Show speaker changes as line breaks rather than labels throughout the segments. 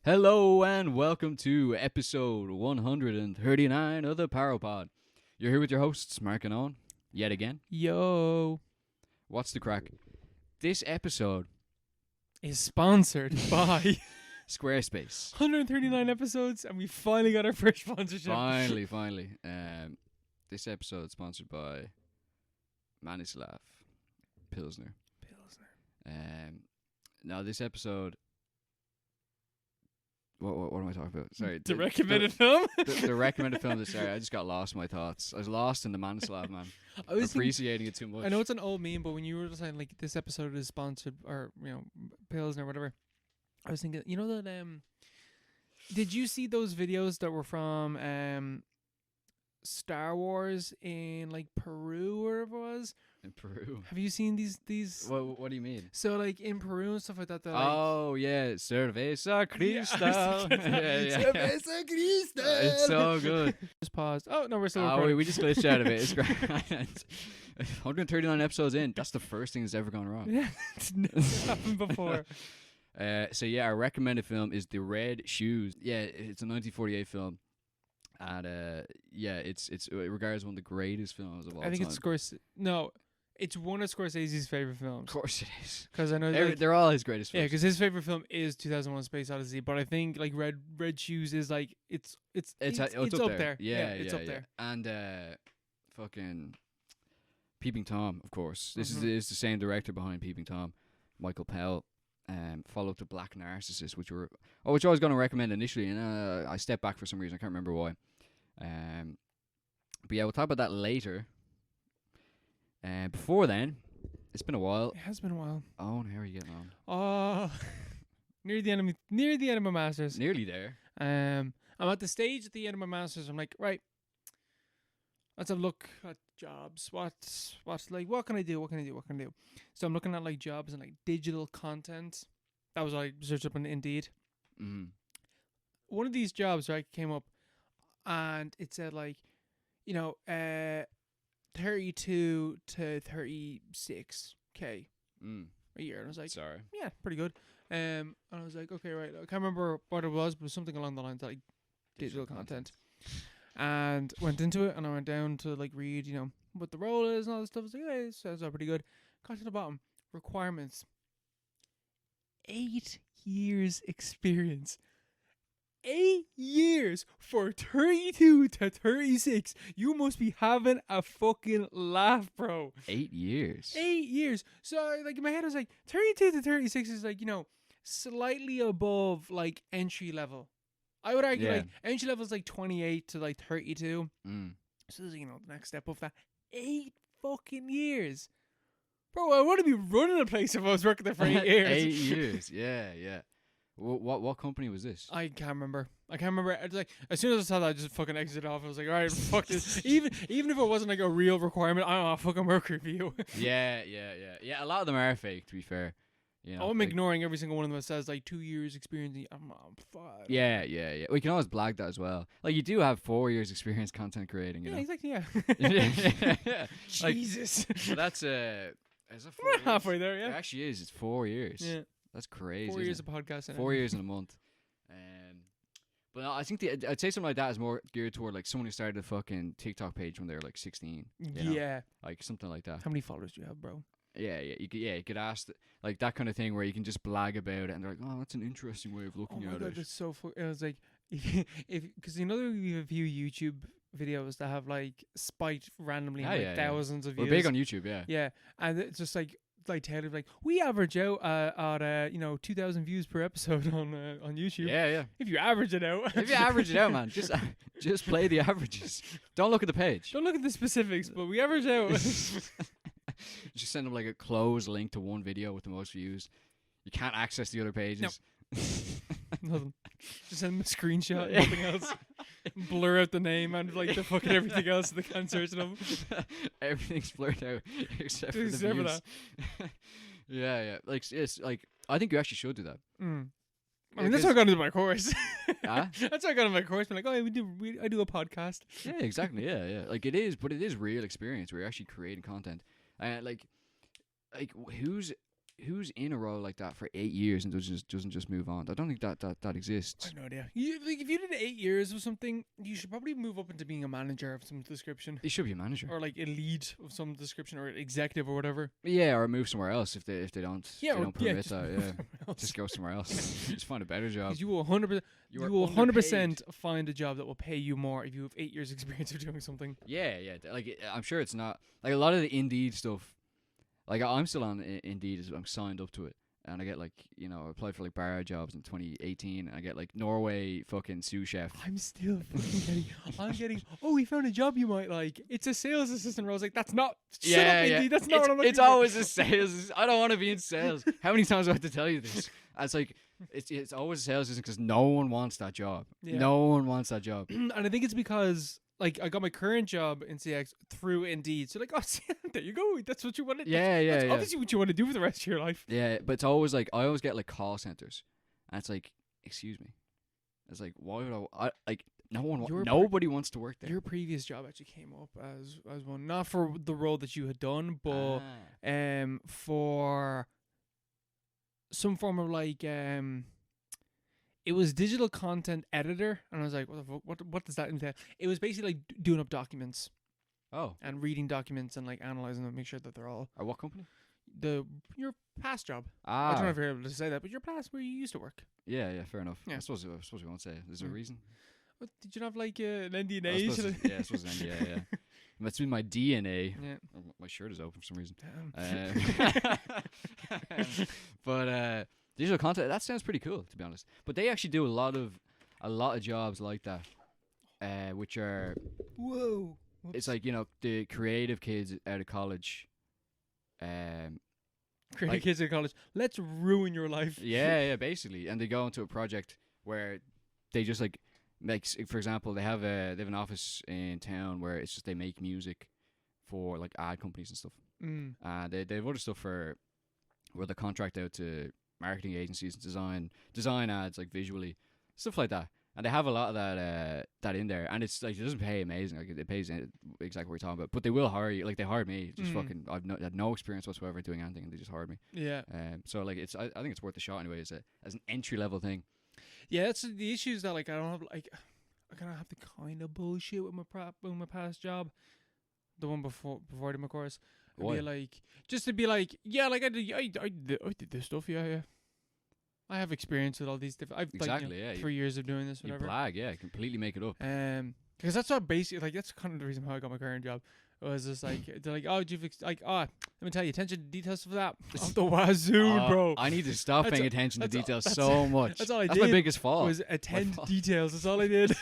Hello and welcome to episode 139 of the Paropod. You're here with your hosts, Mark and Owen, yet again.
Yo.
What's the crack? This episode
Is sponsored by
Squarespace.
139 episodes, and we finally got our first sponsorship.
Finally. This episode is sponsored by Manislav Pilsner. Now this episode... What am I talking about? Sorry.
The recommended film?
The recommended film. Sorry, I just got lost in my thoughts. I was lost in the Manislav, man.
I was
appreciating it too much.
I know it's an old meme, but when you were saying like this episode is sponsored or Pilsner or whatever, I was thinking, you know that did you see those videos that were from Star Wars in like Peru or wherever it was?
In Peru.
Have you seen these?
What do you mean?
So like in Peru and stuff like that.
Oh yeah, Cerveza Cristal. Yeah.
Cerveza Cristal.
It's so good.
Just paused. Oh no, we're still
Oh,
recording.
we just glitched out of it. It's great. 139 episodes in. That's the first thing that's ever gone wrong.
Yeah, it's never happened before.
So yeah, our recommended film is The Red Shoes. Yeah, it's a 1948 film. And it's regarded as one of the greatest films of all time.
I think it's Scorsese. No, it's one of Scorsese's favorite films.
Of course it is.
Because I know
They're all his greatest films.
Yeah, because his favorite film is 2001: Space Odyssey. But I think like Red Shoes is like it's up there.
Yeah,
it's up there.
And fucking Peeping Tom, of course. This is the same director behind Peeping Tom, Michael Pell. Followed to Black Narcissus, which I was going to recommend initially, and I stepped back for some reason. I can't remember why. But yeah, we'll talk about that later. Before then, it's been a while.
It has been a while.
Oh, how are you getting on?
Oh, near the end of my masters.
Nearly there.
I'm at the stage at the end of my masters. I'm like, right, let's have a look at jobs. What's like, what can I do? So I'm looking at like jobs and like digital content. That was what I searched up on Indeed.
Mm-hmm.
One of these jobs, right, came up and it said like, 32 to 36K a year. And I was like,
sorry.
Yeah, pretty good. And I was like, okay, right. I can't remember what it was, but it was something along the lines of like digital content. And went into it, and I went down to like read, what the role is and all this stuff. I was like, hey, this sounds all pretty good. Got to the bottom. Requirements. 8 years experience. 8 years for 32 to 36. You must be having a fucking laugh, bro.
8 years.
8 years. So like in my head, I was like, 32 to 36 is like, slightly above like entry level. I would argue like entry level is like 28 to like 32. So this is, the next step of that. 8 fucking years. Bro, I want to be running a place if I was working there for 8 years.
8 years, yeah. What company was this?
I can't remember. It's like as soon as I saw that, I just fucking exited off. I was like, all right, fuck this. Even if it wasn't like a real requirement, I don't know, fucking work review.
Yeah. A lot of them are fake, to be fair.
I'm ignoring every single one of them that says like 2 years experience. I'm fuck.
Yeah. We can always blag that as well. Like you do have 4 years experience content creating. You know?
Exactly. Yeah. Jesus.
Well, that's is it 4
We're
years?
halfway there. Yeah.
It actually is. It's 4 years.
Yeah.
That's crazy.
4 years of podcasting.
4 years in a month. But no, I think I'd say something like that is more geared toward like someone who started a fucking TikTok page when they were like 16.
Yeah.
Like something like that.
How many followers do you have, bro?
Yeah. You could ask like that kind of thing where you can just blag about it and they're like, oh, that's an interesting way of looking at it.
That's so funny. It was like, because you have a few YouTube videos that have like spiked randomly thousands of views.
We're big on YouTube, yeah.
Yeah, and it's just like Taylor, like we average out at 2,000 views per episode on YouTube.
Yeah.
If you average it out,
man, just play the averages. Don't look at the page.
Don't look at the specifics, but we average out.
Just send them like a closed link to one video with the most views. You can't access the other pages.
Nothing. Just send them a screenshot, nothing else. Blur out the name and like the fucking everything else they can't search them.
Everything's blurred out except for the views. Yeah. Like it's like I think you actually should do that.
I mean, that's how I got into my course.
Huh?
That's how I got into my course. I'm like, oh, I do a podcast.
Yeah, exactly. Yeah. Like it is, but it is real experience where you're actually creating content. Like who's who's in a role like that for 8 years and doesn't just move on? I don't think that exists.
I have no idea. Like, if you did 8 years of something, you should probably move up into being a manager of some description.
You should be a manager,
or like a lead of some description, or executive or whatever.
Yeah, or move somewhere else if they don't.
Yeah,
they don't permit
that.
Yeah, just go somewhere else. Just find a better job.
Because you will 100%. You will 100% find a job that will pay you more if you have 8 years experience of doing something.
Yeah. Like I'm sure it's not like a lot of the Indeed stuff. Like I'm still on Indeed. I'm signed up to it, and I get like I applied for like bar jobs in 2018. And I get like Norway fucking sous chef.
I'm still fucking getting. Oh, we found a job you might like. It's a sales assistant role. I was like, that's not. Shut up, Indeed. That's not what I'm looking
It's
for.
always a sales. I don't want to be in sales. How many times do I have to tell you this? And it's like it's always a sales assistant because no one wants that job.
Yeah.
No one wants that job.
And I think it's because. Like, I got my current job in CX through Indeed. So, like, oh, see, there you go. That's what you want to do. That's obviously what you want to do for the rest of your life.
Yeah, but it's always like, I always get, like, call centers. And it's like, excuse me. It's like, why would I like, nobody wants to work there.
Your previous job actually came up as one. Not for the role that you had done, but for some form of, like, it was digital content editor, and I was like, what does that entail? It was basically like doing up documents.
Oh.
And reading documents and like analyzing them, make sure that they're all.
Or what company?
Your past job.
Ah.
I don't know if you're able to say that, but your past where you used to work.
Yeah, fair enough.
Yeah.
I suppose we won't say it. Is there a reason?
What, did you not have like an NDA?
I suppose an NDA, yeah. It's been my DNA. Yeah. My shirt is open for some reason. But digital content, that sounds pretty cool, to be honest. But they actually do a lot of jobs like that, which are
whoa. Whoops.
It's like the creative kids out of college.
Creative kids out of college. Let's ruin your life.
Yeah, basically, and they go into a project where they just like for example, they have an office in town where it's just they make music for like ad companies and stuff. And they have other stuff where they contract out to marketing agencies and design ads like visually, stuff like that. And they have a lot of that in there, and it's like it doesn't pay amazing. Like it pays exactly what we're talking about, but they will hire you. Like they hired me, just fucking. Had no experience whatsoever doing anything, and they just hired me.
Yeah.
So like I think it's worth a shot anyway. As an entry level thing.
Yeah, that's the issue is that like I don't have like I kind of have the kind of bullshit with my past job, the one before them, of course.
Why?
Be like just to be like I did this stuff. Yeah. I have experience with all these different. I've
exactly,
like, 3 years of doing this. Whatever.
You blag, yeah, completely make it up.
Because that's what basically like that's kind of the reason how I got my current job. It was just like they're like, oh, let me tell you, attention to details for that. Off the wazoo, bro.
I need to stop paying attention to details so much.
That's all I did.
That's my biggest fault.
Was attend details. That's all I did.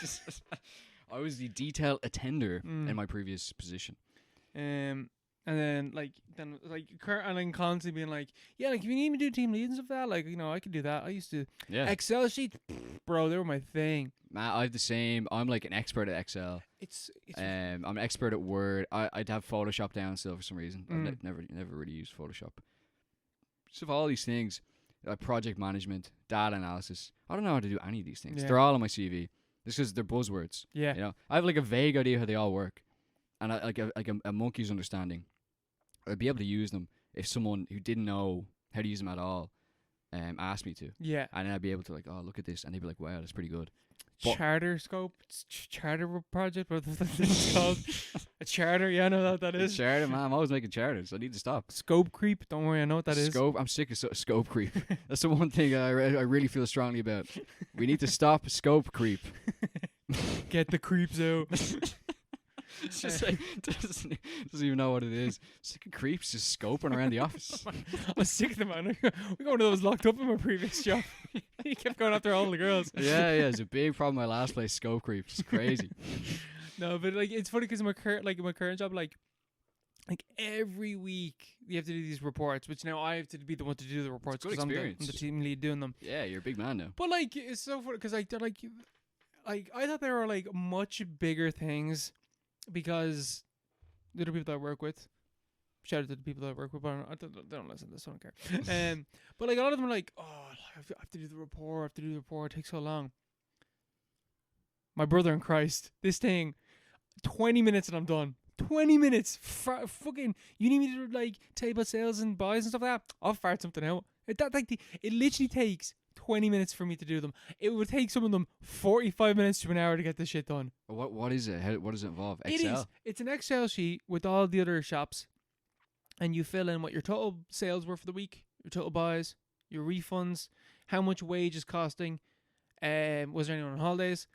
I was the detail attender in my previous position.
And then constantly being like, yeah, like if you need me to do team leads and stuff like that, like I could do that. I used to Excel sheets, bro. They were my thing.
I have the same. I'm like an expert at Excel. I'm an expert at Word. I'd have Photoshop down still for some reason. I've never really used Photoshop. So all these things, like project management, data analysis. I don't know how to do any of these things. Yeah. They're all on my CV. Just because they're buzzwords.
Yeah.
I have like a vague idea how they all work, and I like a monkey's understanding. I'd be able to use them if someone who didn't know how to use them at all asked me to.
Yeah.
And then I'd be able to like, oh, look at this. And they'd be like, wow, that's pretty good.
Charter scope? Charter project? What it's called? A charter? Yeah, I know what that is.
A charter, man. I'm always making charters. I need to stop.
Scope creep? Don't worry, I know what that is.
Scope? I'm sick of scope creep. That's the one thing I really feel strongly about. We need to stop scope creep.
Get the creeps out.
It's just like doesn't even know what it is. Sick of creeps just scoping around the office.
I'm sick of them, man. We got one of those locked up in my previous job. He kept going after all the girls.
Yeah, it's a big problem. My last place, scope creeps. It's crazy.
No, but like it's funny because in my current job, like every week you have to do these reports, which now I have to be the one to do the reports because I'm the team lead doing them.
Yeah, you're a big man now.
But like it's so funny because like I thought there were like much bigger things. Because the other people that I work with, shout out to the people that I work with, but they don't listen to this, I don't care. But like a lot of them are like, oh, I have to do the report, it takes so long. My brother in Christ, this thing, 20 minutes and I'm done. 20 minutes. Fucking, you need me to like tell you about sales and buys and stuff like that? I'll fart something out. It literally takes 20 minutes for me to do them. It would take some of them 45 minutes to an hour to get this shit done.
What is it? What does it involve? Excel?
It's an Excel sheet with all the other shops, and you fill in what your total sales were for the week, your total buys, your refunds, how much wage is costing, was there anyone on holidays,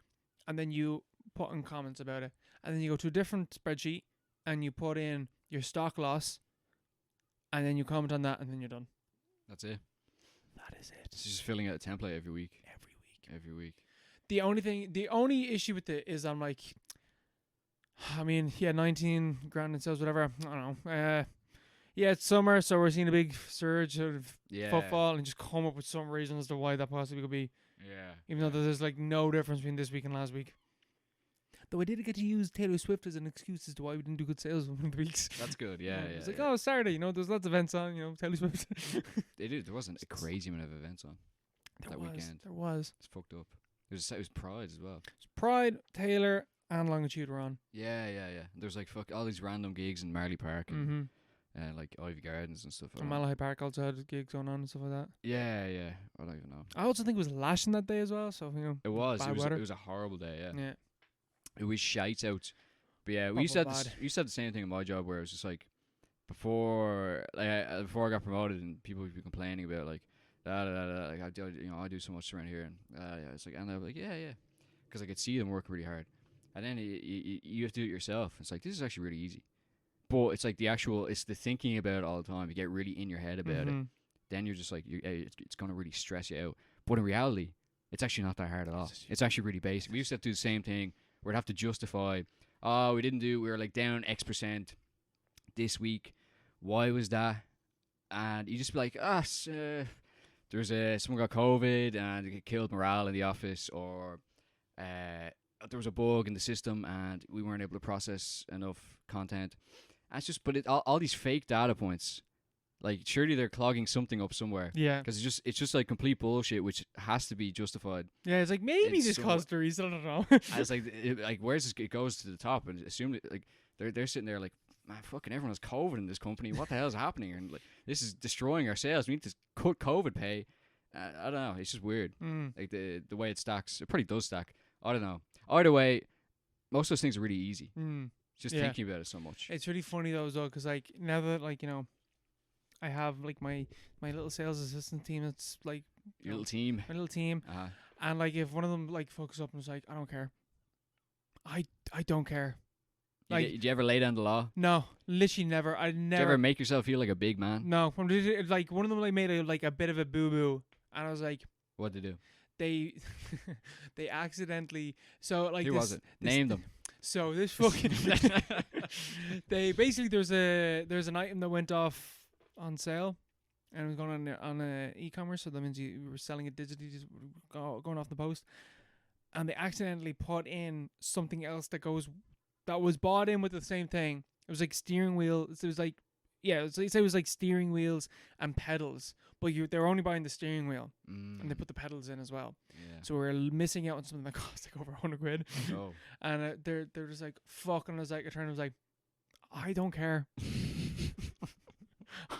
and then you put in comments about it. And then you go to a different spreadsheet and you put in your stock loss, and then you comment on that, and then you're done.
That's it.
That is it.
It's just filling out a template every week. Every week.
The only issue with it is I'm like, I mean, 19 grand in sales, whatever. I don't know. Yeah, it's summer, so we're seeing a big surge of footfall, and just come up with some reason as to why that possibly could be.
Yeah.
Even though there's like no difference between this week and last week. Though I did get to use Taylor Swift as an excuse as to why we didn't do good sales one of the weeks.
That's good, yeah.
It's like, oh, Saturday, there's lots of events on, Taylor Swift.
They did. There wasn't a crazy amount of events on that weekend.
There was.
It's fucked up. It was Pride as well.
Pride, Taylor, and Longitude were on.
Yeah. There's like all these random gigs in Marley Park and like Ivy Gardens and stuff.
And Malahide Park also had gigs going on and stuff like that.
Yeah. I don't even know.
I also think it was lashing that day as well. So
it was.
Bad
It
weather.
was a horrible day.
Yeah.
It was shite out. But yeah, we used to have the same thing in my job where it was just like before I got promoted and people would be complaining about like like I do so much around here and it's like, and I was like yeah, because I could see them working really hard, and then you have to do it yourself. It's like, this is actually really easy, but it's like it's the thinking about it all the time. You get really in your head about it, then you're just like it's gonna really stress you out. But in reality, it's actually not that hard at all. It's actually really basic. We used to have to do the same thing. We'd have to justify, we were like down X% this week. Why was that? And you just be like, someone got COVID and it killed morale in the office, or there was a bug in the system and we weren't able to process enough content. And it's just, but all these fake data points, like surely they're clogging something up somewhere.
Yeah.
Because it's just like complete bullshit, which has to be justified.
Yeah, it's like maybe this caused the reason. I don't know.
It's like where's this? It goes to the top and assume that, like they're sitting there like, man, fucking everyone has COVID in this company. What the hell is happening? And like, this is destroying our sales. We need to cut COVID pay. I don't know. It's just weird. Like the way it stacks. It probably does stack. I don't know. Either way, most of those things are really easy. Just thinking about it so much.
It's really funny though, because like now that like I have like my little sales assistant team. It's like
your little team.
My little team. And like if one of them like focus up and was like, I don't care. I don't care. Like,
did you ever lay down the law?
No, literally never. I never.
Did you ever make yourself feel like a big man?
No, like one of them like made a bit of a boo boo, and I was like,
what'd they do?
They accidentally. So like
who was it? Name them.
So this fucking. They basically there's an item that went off on sale, and it was going on e-commerce, so that means you were selling it digitally, just going off the post, and they accidentally put in something else that was bought in with the same thing. It was like steering wheel. It was like it was like steering wheels and pedals, but they were only buying the steering wheel, and they put the pedals in as well. Yeah. So we were missing out on something that cost like over 100 quid.
Oh.
And they're just like, fuck, and I was like, I turned and was like, I don't care.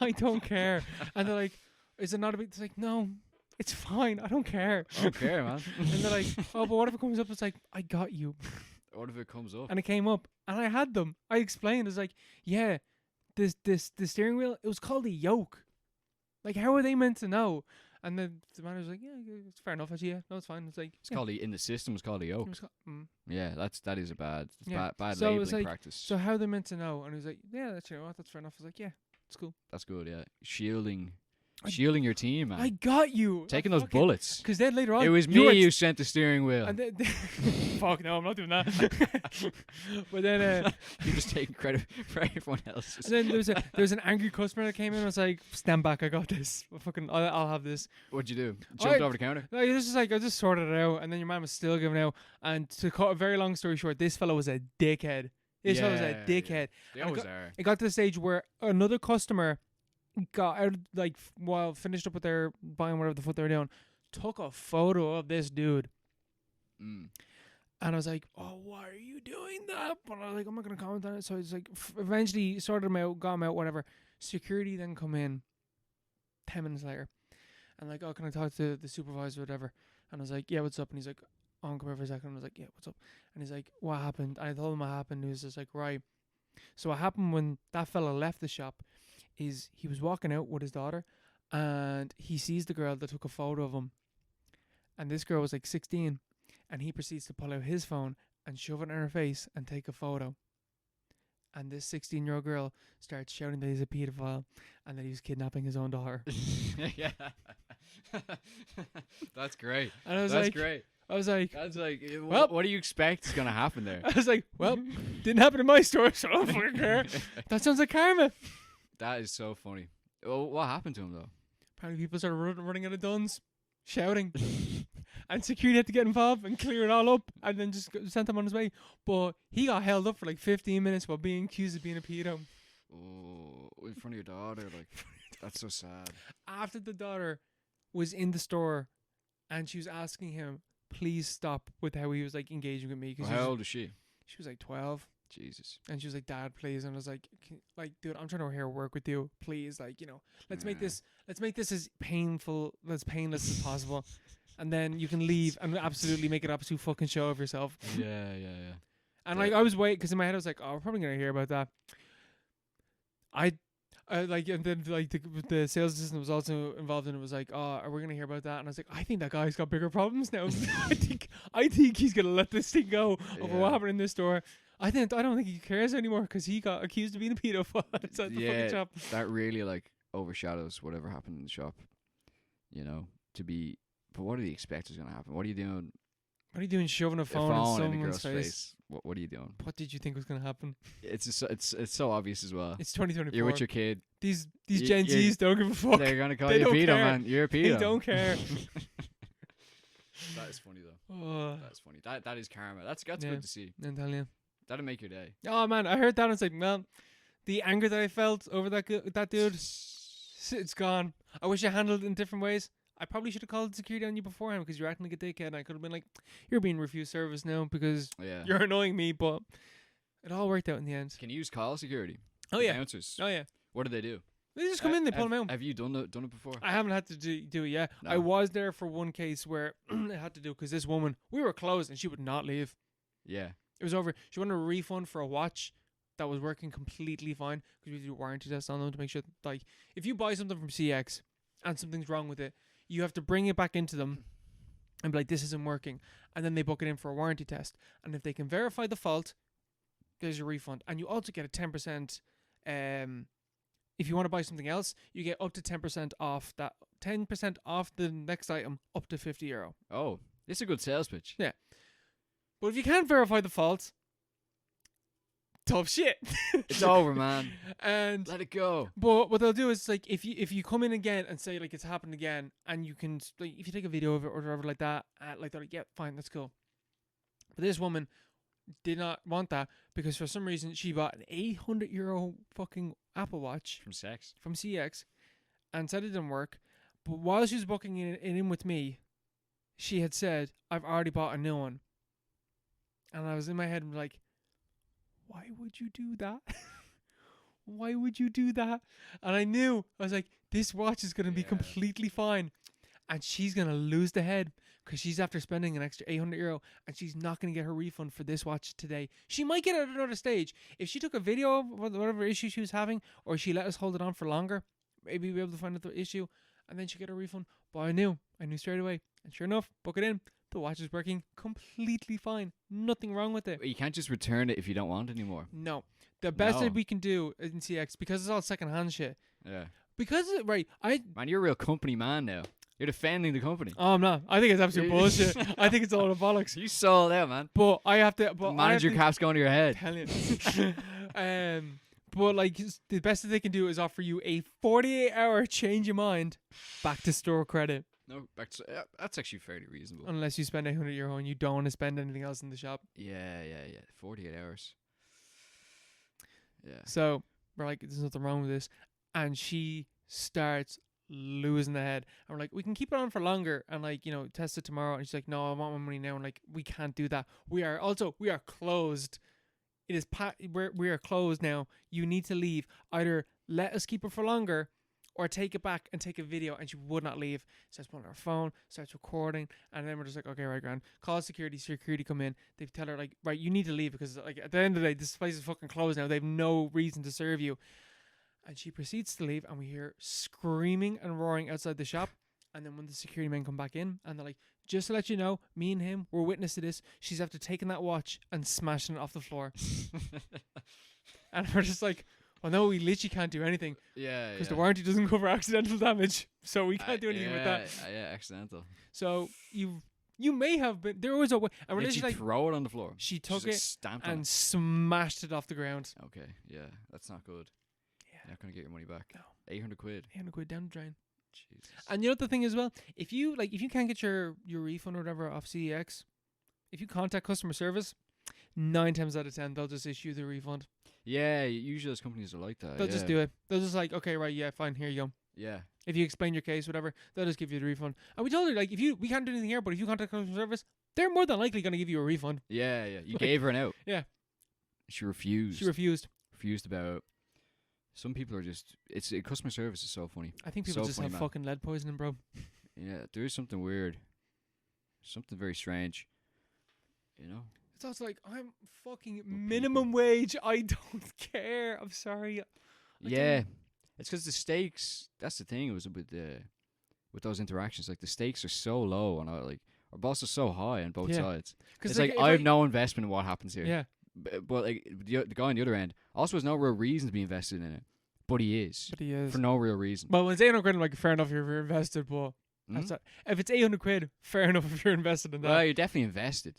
I don't care. And they're like, is it not a big... It's like, no, it's fine. I don't care.
I don't care, man.
And they're like, oh, but what if it comes up? It's like, I got you.
What if it comes up?
And it came up, and I had them. I explained. It's like, yeah, the steering wheel, it was called a yoke. Like, how are they meant to know? And then the manager's like, yeah, it's fair enough. Actually, yeah, no, it's fine. It's like,
it's called in the system. It's called a yoke. Yeah, that is a bad
so
labeling practice.
So how are they meant to know? And he was like, yeah, that's that's fair enough. I was like, yeah, it's cool.
That's good. Yeah, shielding your team, man.
I got you.
Taking those bullets.
Because then later on,
it was me who sent the steering wheel.
And then fuck no, I'm not doing that. But then
you're just taking credit for everyone else.
And then there was an angry customer that came in and was like, stand back, I got this. I'll have this.
What'd you do? Jumped over the counter?
No, this is like, I just sorted it out, and then your man was still giving out. And to cut a very long story short, this fellow was a dickhead. This fellow was a dickhead.
They always are.
It got to the stage where another customer got out, like, while finished up with their buying whatever the fuck they were doing, took a photo of this dude And I was like, oh, why are you doing that? But I was like, I'm not going to comment on it. So I was like, eventually sorted him out, got him out, whatever. Security then come in 10 minutes later. And like, oh, can I talk to the supervisor or whatever? And I was like, yeah, what's up? And he's like, oh, come here for a second. And I was like, yeah, what's up? And he's like, what happened? And I told him what happened. He was just like, right. So what happened when that fella left the shop is he was walking out with his daughter and he sees the girl that took a photo of him. And this girl was like 16. And he proceeds to pull out his phone and shove it in her face and take a photo. And this 16-year-old girl starts shouting that he's a pedophile and that he was kidnapping his own daughter.
Yeah. That's great.
And I was
That's
like,
great.
I was like,
That's like,
well,
what do you expect is going to happen there?
I was like, well, didn't happen in my store, so I don't fucking care. That sounds like karma.
That is so funny. Well, what happened to him, though?
Apparently people started running out of guns, shouting. And security had to get involved and clear it all up and then just sent him on his way. But he got held up for like 15 minutes while being accused of being a pedo.
Oh, in front of your daughter. Like, that's so sad.
After the daughter was in the store and she was asking him, please stop with how he was like engaging with me.
Well, how old is she?
She was like 12.
Jesus.
And she was like, Dad, please. And I was like, dude, I'm trying to here work with you. Please, like, you know, let's make this as painful, as painless as possible. And then you can leave and absolutely make an absolute fucking show of yourself.
Yeah.
And like I was waiting because in my head I was like, oh, we're probably gonna hear about that. I like, and then like the sales assistant was also involved and it was like, oh, are we gonna hear about that? And I was like, I think that guy's got bigger problems now. I think he's gonna let this thing go over what happened in this store. I don't think he cares anymore because he got accused of being a pedophile outside the fucking shop.
That really like overshadows whatever happened in the shop. You know, but what do you expect is going to happen? What are you doing?
What are you doing shoving a phone in someone's face?
What are you doing?
What did you think was going to happen?
It's so obvious as well.
It's 2024.
You're with your kid.
These Gen Zs don't give a fuck.
They're going to call you a pedo, man. You're a pedo.
They don't care.
That is funny though. That's funny. That is karma. That's good to see.
I'm telling you.
That'll make your day.
Oh man, I heard that and it's like, well, the anger that I felt over that dude, it's gone. I wish I handled it in different ways. I probably should have called security on you beforehand because you're acting like a dickhead. And I could have been like, you're being refused service now because you're annoying me. But it all worked out in the end.
Can you use call security?
Oh, yeah.
Bouncers.
Oh, yeah.
What do they do?
They just come in, they pull them out.
Have you done it before?
I haven't had to do it yet. No. I was there for one case where I had to do because this woman, we were closed and she would not leave.
Yeah.
It was over. She wanted a refund for a watch that was working completely fine because we do warranty tests on them to make sure, like, if you buy something from CX and something's wrong with it, you have to bring it back into them and be like, this isn't working. And then they book it in for a warranty test. And if they can verify the fault, there's your refund. And you also get a 10%. If you want to buy something else, you get up to 10% off that. 10% off the next item, up to €50.
Oh, this is a good sales pitch.
Yeah. But if you can't verify the fault, tough shit.
It's over, man.
And
let it go.
But what they'll do is like if you come in again and say like it's happened again, and you can like if you take a video of it or whatever like that, like they're like, yeah, fine, that's cool. But this woman did not want that because for some reason she bought an €800 fucking Apple Watch
from
CX and said it didn't work. But while she was booking it in with me, she had said, I've already bought a new one. And I was in my head like, why would you do that? Why would you do that? And I knew, I was like, this watch is going to be completely fine. And she's going to lose the head because she's after spending an extra €800 and she's not going to get her refund for this watch today. She might get it at another stage. If she took a video of whatever issue she was having or she let us hold it on for longer, maybe we'll be able to find out the issue and then she'll get a refund. But I knew straight away. And sure enough, book it in. The watch is working completely fine. Nothing wrong with it.
You can't just return it if you don't want it anymore.
No. The best that we can do in CX, because it's all secondhand shit.
Yeah.
Because, man,
you're a real company man now. You're defending the company.
Oh, I'm not. I think it's absolute bullshit. I think it's all the bollocks.
You sold out, man.
But I have to...
Manager cap's going to your head.
Tell you. But, like, the best that they can do is offer you a 48-hour change of mind back to store credit.
No, that's actually fairly reasonable.
Unless you spend €800 and you don't want to spend anything else in the shop.
Yeah. 48 hours. Yeah.
So we're like, there's nothing wrong with this. And she starts losing the head. And we're like, we can keep it on for longer and like, you know, test it tomorrow. And she's like, no, I want my money now. And like, we can't do that. We are closed. It is we are closed now. You need to leave. Either let us keep it for longer or take it back and take a video. And she would not leave. Starts pulling her phone, starts recording, and then we're just like, okay, right, grand. Call security come in. They tell her like, right, you need to leave because like at the end of the day, this place is fucking closed now. They have no reason to serve you. And she proceeds to leave, and we hear screaming and roaring outside the shop. And then when the security men come back in, and they're like, just to let you know, me and him were witness to this. She's after taking that watch and smashing it off the floor. And we're just like, well, no, we literally can't do anything.
Yeah,
because the warranty doesn't cover accidental damage, so we can't do anything with that.
Yeah, accidental.
So you may have been. There was a way. And
did she like, throw it on the floor?
She took it
stamped
and
it.
Smashed it off the ground.
Okay, yeah, that's not good.
Yeah,
you're not gonna get your money back.
No,
800 quid.
800 quid down the drain.
Jesus.
And you know the thing as well, if you can't get your refund or whatever off CEX, if you contact customer service, 9 times out of 10 they'll just issue the refund.
Yeah, usually those companies are like that.
They'll just do it. They'll just like, okay, right, yeah, fine, here you go.
Yeah.
If you explain your case, whatever, they'll just give you the refund. And we told her like, we can't do anything here, but if you contact customer service, they're more than likely going to give you a refund.
Yeah. You gave her an out.
Yeah.
She refused. Refused about. Some people are just. Customer service is so funny.
I think people just have fucking lead poisoning, bro.
Yeah, there is something weird. Something very strange. You know?
It's also like, I'm fucking minimum wage. I don't care. I'm sorry.
Yeah. It's because the stakes. That's the thing. It was with those interactions. Like, the stakes are so low, and our boss is so high on both sides. It's like I have no investment in what happens here.
Yeah.
But like the guy on the other end also has no real reason to be invested in it. But he is.
For
no real reason.
Well, when it's 800 quid, I'm like, fair enough if you're invested, but if it's 800 quid, fair enough if you're invested in that.
Well, you're definitely invested.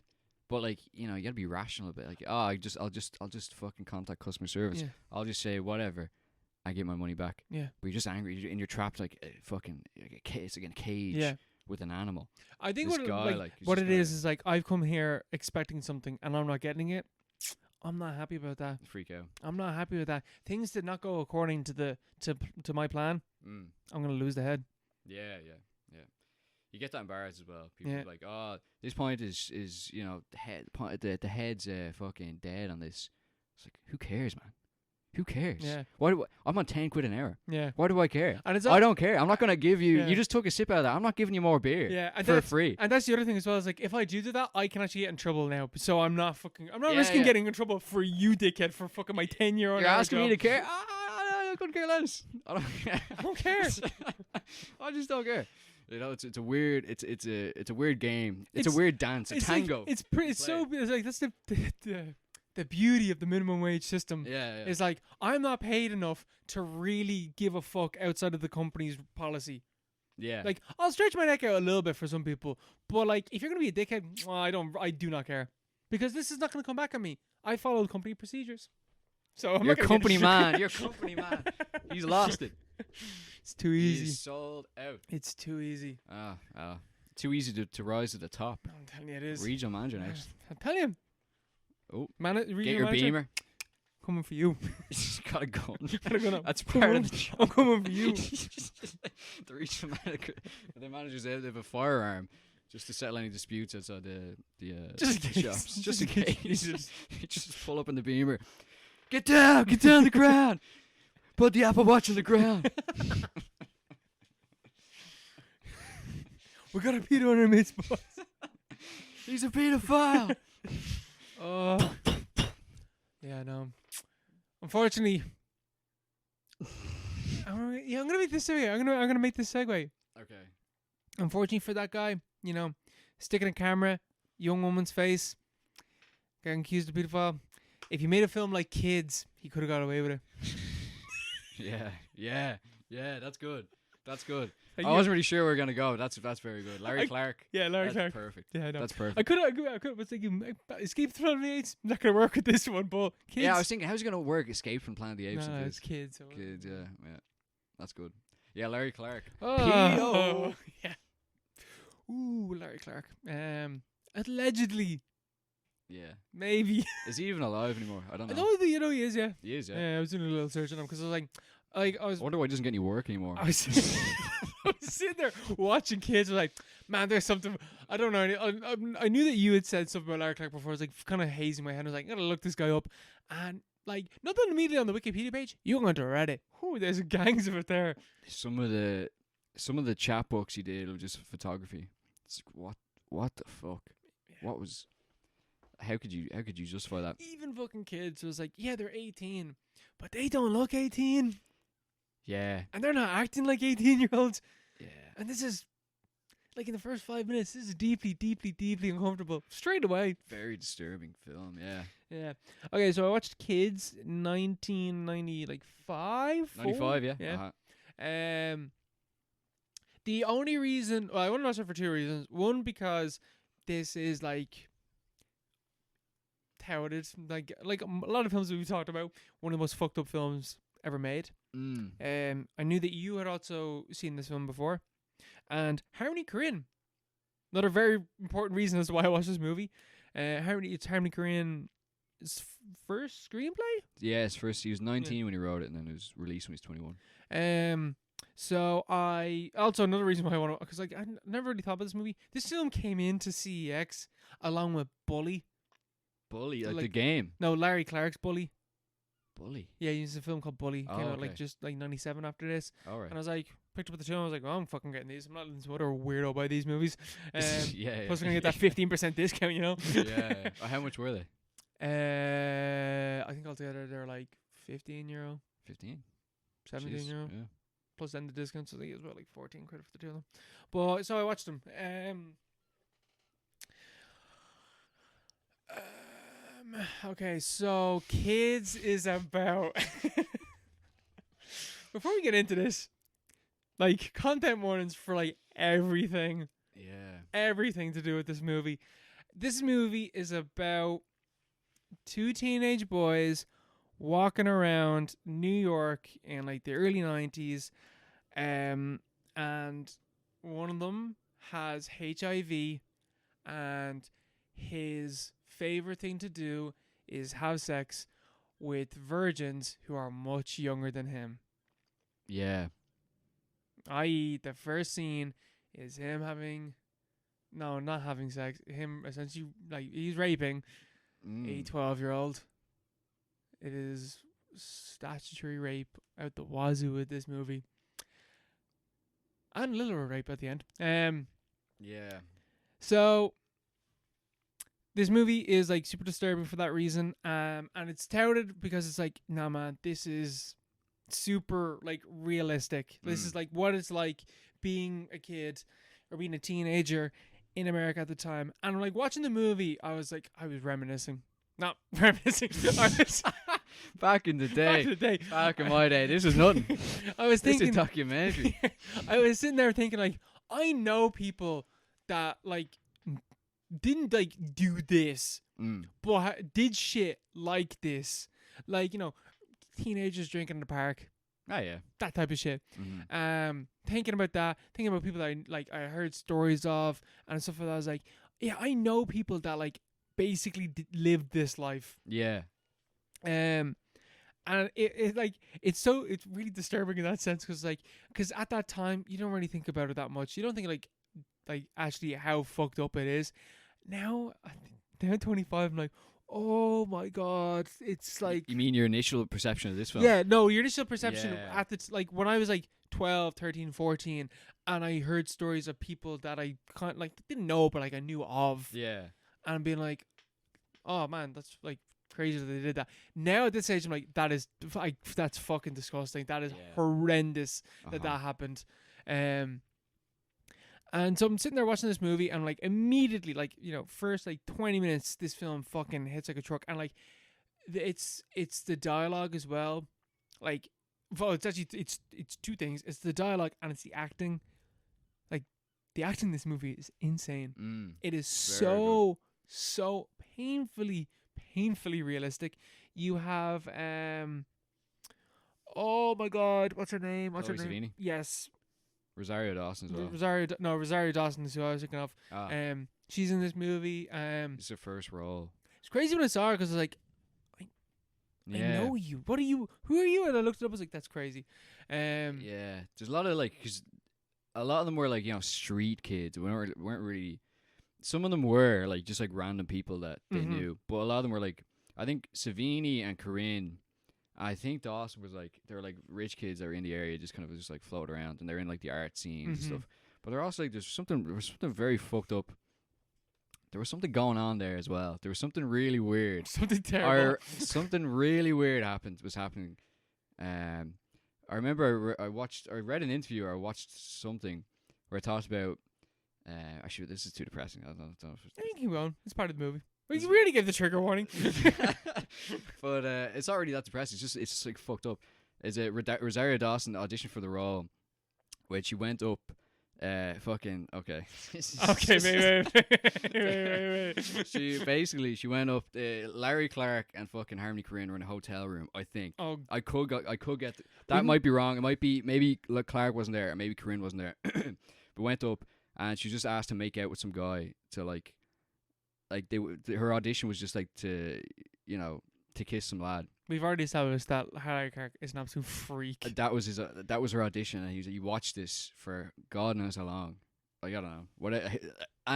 But like, you know, you gotta be rational a bit. Like, I'll just fucking contact customer service.
Yeah.
I'll just say whatever. I get my money back.
Yeah.
But you're just angry and you're trapped like it's like in a cage with an animal.
I think
this
what it is like, I've come here expecting something and I'm not getting it. I'm not happy about that.
Freak out.
I'm not happy with that. Things did not go according to my plan. I'm gonna lose the head.
Yeah. You get that embarrassed as well. People are like, oh, this point is you know the head's fucking dead on this. It's like, who cares, man? Who cares?
Yeah.
I'm on 10 quid an hour.
Yeah.
Why do I care?
And
I don't care. I'm not gonna give you. You just took a sip out of that. I'm not giving you more beer.
Yeah. And
for free.
And that's the other thing as well. Is like, if I do that, I can actually get in trouble now. So I'm not risking getting in trouble for you, dickhead, for fucking my 10-year old.
You're asking me to care? I couldn't care less. I don't care.
I don't care.
I just don't care. You know, it's a weird it's a weird game. It's a weird dance. A tango.
Like, it's like that's the beauty of the minimum wage system.
Yeah.
Is like, I'm not paid enough to really give a fuck outside of the company's policy.
Yeah.
Like, I'll stretch my neck out a little bit for some people, but like, if you're gonna be a dickhead, I do not care, because this is not gonna come back on me. I follow company procedures. So I'm
You're a company man. You're a company man. He's lost it.
It's too easy.
He's sold out.
It's too easy.
Too easy to rise to the top.
I'm telling you, it is.
Regional manager next.
I'm telling you.
Oh,
get
your
manager,
beamer.
Coming for you.
He's got a gun.
That's part of the job. I'm coming for you.
The regional manager, the managers they have a firearm just to settle any disputes outside the shops. Just in case. Just pull up in the beamer. Get down the ground. Put the Apple Watch on the ground.
We got a pedo in our midst, boys.
He's a pedophile.
Oh. Yeah, no. Unfortunately, I'm gonna make this segue. I'm gonna make this segue.
Okay.
Unfortunately for that guy, you know, sticking a camera, young woman's face, getting accused of pedophile. If he made a film like Kids, he could have got away with it.
Yeah. That's good. I wasn't really sure where we were gonna go. That's very good. Larry Clark.
Yeah, Larry Clark.
Perfect.
Yeah, I know.
That's perfect.
I could was thinking Escape from Planet of the Apes. Not gonna work with this one, but Kids.
Yeah, I was thinking, how's it gonna work? Escape from Planet of the Apes.
No,
and
it's Kids. So
Kids. Yeah. That's good. Yeah, Larry Clark.
Oh, yeah. Ooh, Larry Clark. Allegedly.
Yeah.
Maybe.
Is he even alive anymore? I don't know.
I know he is. Yeah.
He is. Yeah.
Yeah, I was doing a little search on him because I was like, I
wonder why he doesn't get any work anymore.
I was sitting there watching kids. I was like, man, there's something. I don't know. I knew that you had said something about Larry Clark before. I was like, kind of hazing my head. I was like, I'm gonna look this guy up, and like, nothing immediately on the Wikipedia page. You go to Reddit. Oh, there's gangs of it there.
Some of the chapbooks he did of just photography. It's like, what the fuck?
Yeah.
What was? How could you justify that?
Even fucking kids was like, yeah, they're 18, but they don't look 18.
Yeah.
And they're not acting like 18-year-olds.
Yeah.
And this is, like, in the first 5 minutes, this is deeply, deeply, deeply uncomfortable. Straight away.
Very disturbing film, yeah.
Yeah. Okay, so I watched Kids 1995.
95, yeah.
Yeah.
Uh-huh.
The only reason, well, I want to watch it for two reasons. One, because this is, like, touted. Like a lot of films that we've talked about, one of the most fucked up films ever made. I knew that you had also seen this film before, and Harmony Korine. Another very important reason as to why I watched this movie. It's Harmony Korine's first screenplay.
Yeah, his first. He was 19 when he wrote it, and then it was released when he was 21.
So I also another reason why I want to, because like I never really thought about this movie. This film came into CEX along with Bully.
Bully, like the game.
No, Larry Clark's Bully.
Bully.
Yeah, he used a film called Bully. Came out like just like 97 after this.
All right.
And I was like, picked up the two. And I was like, well, I'm fucking getting these. I'm not letting some other weirdo buy these movies.
Yeah.
Plus, I'm gonna get that 15% discount. You know.
Yeah. How much were they?
I think altogether they're like €15,
15.
€17.
Jeez, yeah.
Plus then the discounts. I think it was about like 14 quid for the two of them. But so I watched them. Okay, so Kids is about before we get into this, like content warnings for like everything.
Yeah.
Everything to do with this movie. This movie is about two teenage boys walking around New York in like the early 90s. And one of them has HIV, and his favorite thing to do is have sex with virgins who are much younger than him.
Yeah.
I.e., the first scene is him not having sex. Him essentially, like, he's raping a 12-year-old. It is statutory rape out the wazoo with this movie. And literal rape at the end.
Yeah.
So this movie is like super disturbing for that reason. And it's touted because it's like, nah man, this is super like realistic. This is like what it's like being a kid or being a teenager in America at the time. And like watching the movie, I was reminiscing. Not reminiscing.
Back in the day. Back in my day. This is nothing.
I was thinking.
This is a documentary.
I was sitting there thinking like, I know people that like didn't like do this, but did shit like this. Like, you know, teenagers drinking in the park.
Oh yeah.
That type of shit.
Mm-hmm.
Thinking about that, thinking about people that I heard stories of and stuff like that. I was like, yeah, I know people that like basically lived this life.
Yeah.
And it's really disturbing in that sense because at that time you don't really think about it that much. You don't think like actually how fucked up it is. Now I'm 25. I'm like, oh my god, it's like.
You mean your initial perception of this film?
Yeah, no, your initial perception
Yeah.
at like when I was like 12, 13, 14, and I heard stories of people that I didn't know, but like I knew of.
Yeah.
And I'm being like, oh man, that's like crazy that they did that. Now at this age, I'm like, that's fucking disgusting. That is horrendous that happened. And so I'm sitting there watching this movie, and like immediately, like, you know, first like 20 minutes, this film fucking hits like a truck, and like it's the dialogue as well. Like, well, it's actually it's two things. It's the dialogue and it's the acting. Like the acting in this movie is insane. It is so painfully realistic. You have oh my god, what's her name?
Chloe Sevigny?
Yes.
Rosario Dawson as well.
Rosario Dawson is who I was thinking of. She's in this movie.
It's her first role.
It's crazy when I saw her because I was like, I know you. What are you? Who are you? And I looked it up. I was like, that's crazy.
Yeah, there's a lot of like, because a lot of them were like, you know, street kids. Weren't really. Some of them were like just like random people that they knew, but a lot of them were like, I think Savini and Corinne. I think Dawson was like, they were like rich kids that were in the area, just kind of just like float around, and they're in like the art scenes and stuff. But they're also like, there was something very fucked up. There was something going on there as well. There was something really weird.
Something terrible.
Something really weird was happening. I remember I read an interview or I watched something where it talked about. Actually, this is too depressing. I don't know.
You can keep going. It's part of the movie. We really gave the trigger warning.
But it's not really that depressing. It's just like fucked up. Is it Rosario Dawson auditioned for the role, when she went up. Fucking okay.
Okay, wait.
She went up. Larry Clark and fucking Harmony Korine were in a hotel room. I think.
Oh,
I could get that. Might be wrong. It might be maybe Clark wasn't there, or maybe Korine wasn't there. But went up and she was just asked to make out with some guy to like her audition was just like to kiss some lad.
We've already established that Harry Clark is an absolute freak.
That was her audition, and he was like, you watched this for God knows how long. Like, I don't know. What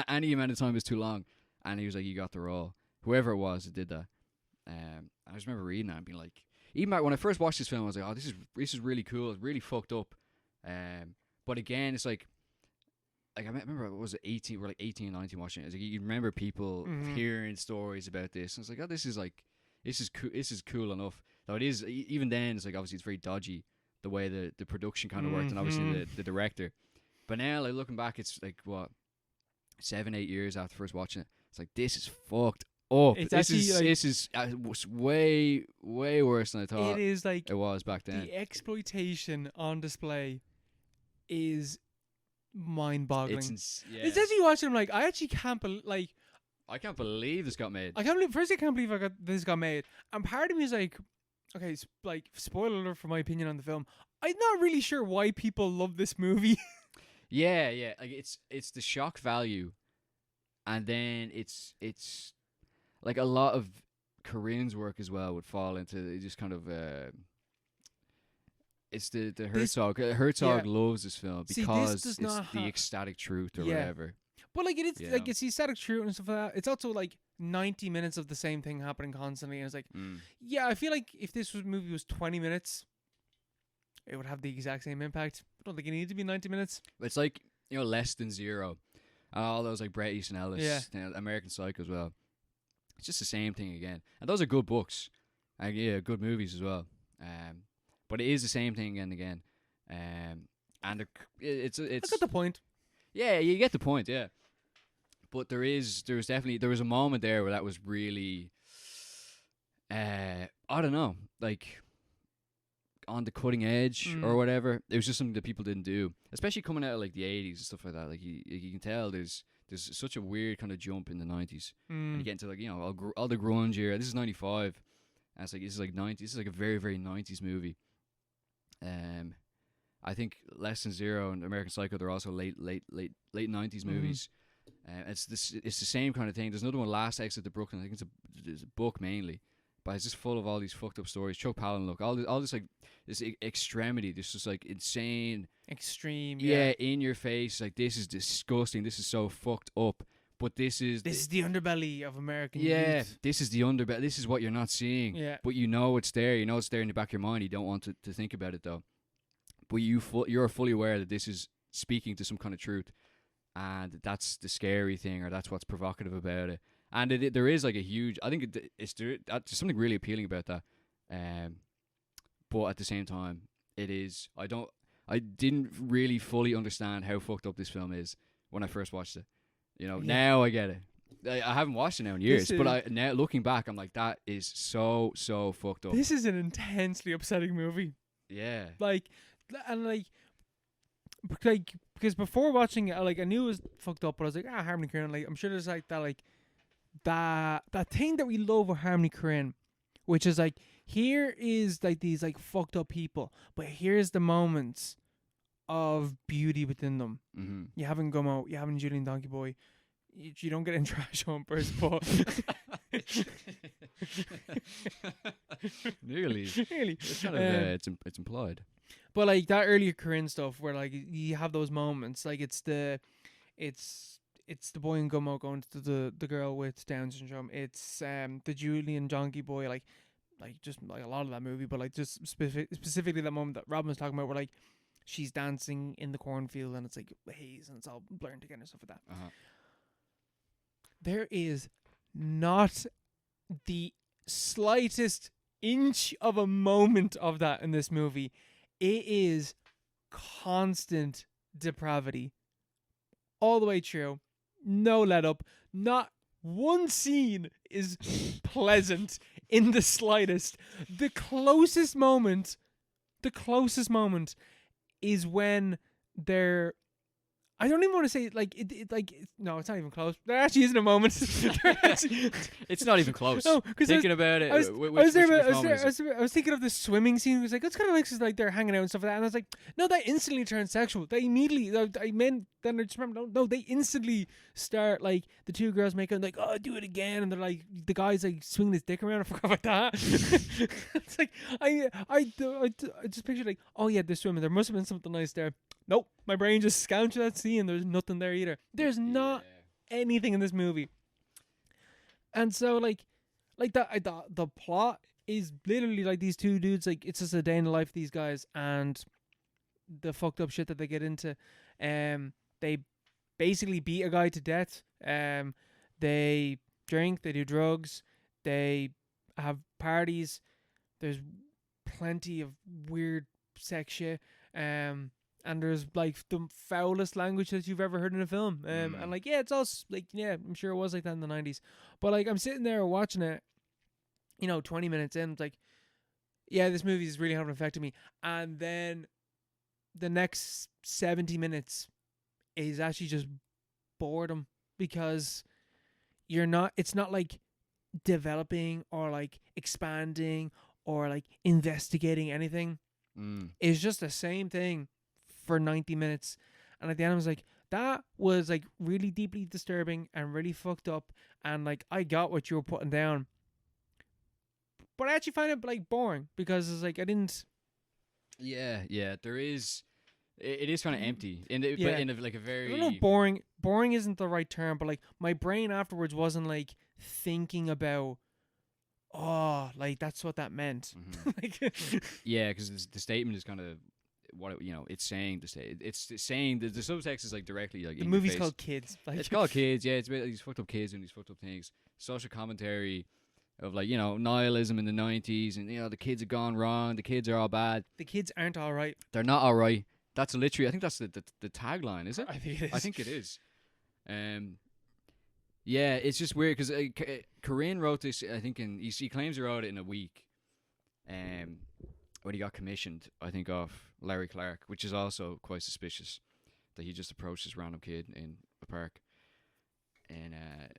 any amount of time is too long. And he was like, you got the role. Whoever it was that did that. I just remember reading that and being like, even back when I first watched this film, I was like, oh, this is really cool. It's really fucked up. But again, it's like I remember, what was it, 18? We're like 18, 19 watching it. It's like, you remember people hearing stories about this. And it's like, oh, this is cool. This is cool enough. Now it is, even then, it's like, obviously it's very dodgy the way the production kind of worked, and obviously the director. But now, like, looking back, it's like, what, 7-8 years after first watching it, it's like, this is fucked up. This is way worse than I thought.
It is like
it was back then.
The exploitation on display is mind-boggling. It's actually watching. I'm like, I actually can't believe.
I can't believe this got made.
I can't believe this got made. And part of me is like, okay, like, spoiler alert for my opinion on the film. I'm not really sure why people love this movie.
Yeah. Like, it's the shock value, and then it's like a lot of Corinne's work as well would fall into just kind of. It's the Herzog. Herzog loves this film because it's the ecstatic truth or whatever.
But like, it's like, it's the ecstatic truth and stuff like that. It's also like 90 minutes of the same thing happening constantly, and it's like, I feel like if this movie was 20 minutes, it would have the exact same impact. I don't think it needed to be 90 minutes.
It's like, Less Than Zero, all those like Bret Easton Ellis, American Psycho as well. It's just the same thing again, and those are good books, good movies as well. But it is the same thing again and again. And it's. I
got the point.
Yeah, you get the point. Yeah. But there was a moment there where that was really, I don't know, like, on the cutting edge or whatever. It was just something that people didn't do, especially coming out of like the 80s and stuff like that. Like, you can tell there's such a weird kind of jump in the 90s, and you get into, like, all the grunge era. This is 95, and it's like, this is like 90s. This is like a very, very 90s movie. I think Less Than Zero and American Psycho, they're also late 90s movies. It's the same kind of thing. There's another one, Last Exit to Brooklyn. I think it's a book mainly, but it's just full of all these fucked up stories. Chuck Palahniuk, look, all this like this extremity, this just like insane,
extreme,
in your face. Like, this is disgusting. This is so fucked up. But this is
the underbelly of American youth.
This is the underbelly. This is what you're not seeing. Yeah. But it's there. It's there in the back of your mind. You don't want to think about it though. But you're fully aware that this is speaking to some kind of truth, and that's the scary thing, or that's what's provocative about it. And there is like a huge. I think there's something really appealing about that. But at the same time, it is. I didn't really fully understand how fucked up this film is when I first watched it. Now I get it. I haven't watched it now in years, but now looking back, I'm like, that is so fucked up.
This is an intensely upsetting movie.
Yeah.
Because before watching it, like, I knew it was fucked up, but I was like, Harmony Korine, like, I'm sure there's like that, like, that thing that we love with Harmony Korine, which is like, here is like these like fucked up people, but here's the moments of beauty within them. Mm-hmm. You haven't Gummo, you haven't Julian Donkey Boy, you don't get in Trash Humpers, but
nearly. It's kind of it's implied.
But like that earlier Corinne stuff where like you have those moments, like it's the boy in Gummo going to the girl with Down syndrome. It's the Julian Donkey boy, like just like a lot of that movie, but like just specifically that moment that Robin was talking about, where like she's dancing in the cornfield and it's like haze and it's all blurring together and stuff like that. There is not the slightest inch of a moment of that in this movie. It is constant depravity all the way through. No let up. Not one scene is pleasant in the slightest. The closest moment is when they're, I don't even want to say no, it's not even close. There actually isn't a moment.
It's not even close.
No, because
thinking about it,
I was thinking of the swimming scene. It was like, it's kind of like, like they're hanging out and stuff like that. And I was like, no, that instantly turns sexual. They immediately, then I just remember, no, they instantly start like the two girls making like, oh, do it again, and they're like, the guy's like swinging his dick around. I forgot about that. It's like I just pictured like, oh yeah, they're swimming. There must have been something nice there. Nope, my brain just scanned through that scene. There's nothing there either. There's not anything in this movie. And so like the plot is literally like these two dudes, like it's just a day in the life of these guys and the fucked up shit that they get into. They basically beat a guy to death. They drink, they do drugs, they have parties. There's plenty of weird sex shit. And there's like the foulest language that you've ever heard in a film. And like, yeah, it's all like, yeah, I'm sure it was like that in the 90s. But like, I'm sitting there watching it, 20 minutes in, it's like, yeah, this movie is really having an effect on me. And then the next 70 minutes is actually just boredom, because it's not like developing or like expanding or like investigating anything. It's just the same thing for 90 minutes. And at the end I was like, that was like really deeply disturbing and really fucked up, and like I got what you were putting down, but I actually find it like boring, because it's like I didn't. There is, it is kind of empty but in like a very, I don't know, boring isn't the right term, but like my brain afterwards wasn't like thinking about, oh, like that's what that meant.
Yeah, because the statement is kind of what it's saying. It's saying the subtext is like directly like
the movie's called Kids. Like,
it's called Kids. Yeah, it's about these fucked up kids and these fucked up things. Social commentary of like nihilism in the 90s, and the kids have gone wrong. The kids are all bad.
The kids aren't all right.
They're not all right. That's literally, I think that's the tagline, is it?
I think it is.
I think it is. Yeah, it's just weird because Corinne wrote this. I think he claims he wrote it in a week. When he got commissioned, I think, off Larry Clark, which is also quite suspicious that he just approached this random kid in a park in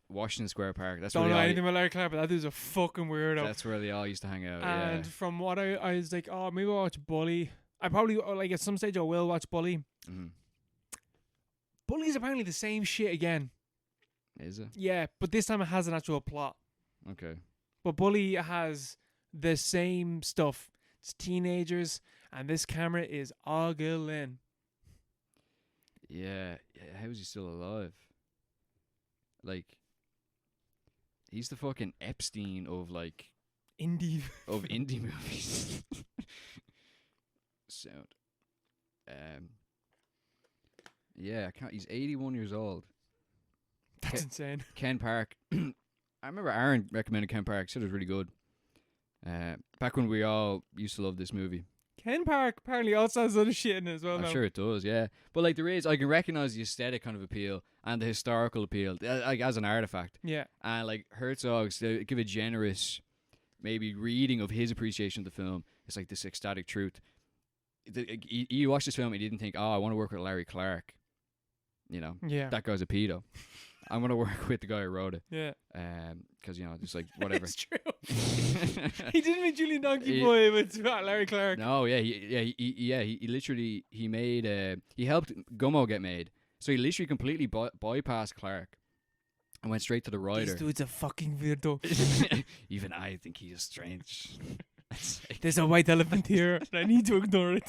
Washington Square Park. That's
don't know anything about Larry Clark, but that dude's a fucking weirdo.
That's where they all used to hang out.
And from what I was like, oh, maybe I'll watch Bully. I probably, like, at some stage I will watch Bully.
Mm-hmm.
Bully's apparently the same shit again.
Is it?
Yeah, but this time it has an actual plot.
Okay.
But Bully has the same stuff. It's teenagers, and this camera is ogling.
Yeah. How is he still alive? Like, he's the fucking Epstein of like
indie
movies. Sound. Yeah, he's 81 years old.
That's insane.
Ken Park. I remember Aaron recommended Ken Park. Said it was really good. Back when we all used to love this movie.
Ken Park apparently also has other shit in it as well.
I'm sure it does, yeah. But like I can recognize the aesthetic kind of appeal and the historical appeal, like as an artifact.
Yeah. And
like Herzog's, they give a generous, maybe reading of his appreciation of the film. It's like this ecstatic truth. You watch this film and you didn't think, oh, I want to work with Larry Clark.
Yeah.
That guy's a pedo. I'm going to work with the guy who wrote it.
Yeah.
Because, just like, whatever.
It's true. He didn't make Julian Donkey Boy with Larry Clark.
No, yeah. He literally, he helped Gummo get made. So he literally completely bypassed Clark and went straight to the writer.
This dude's a fucking weirdo.
Even I think he is strange.
There's a white elephant here, and I need to ignore it.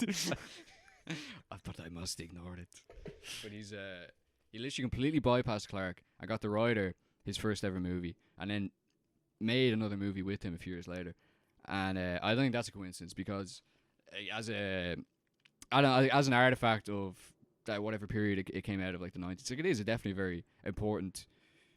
But I must ignore it. But he literally completely bypassed Clark. I got the writer his first ever movie, and then made another movie with him a few years later. And I don't think that's a coincidence, because as an artifact of that whatever period it came out of, like the 90s, like it is definitely very important.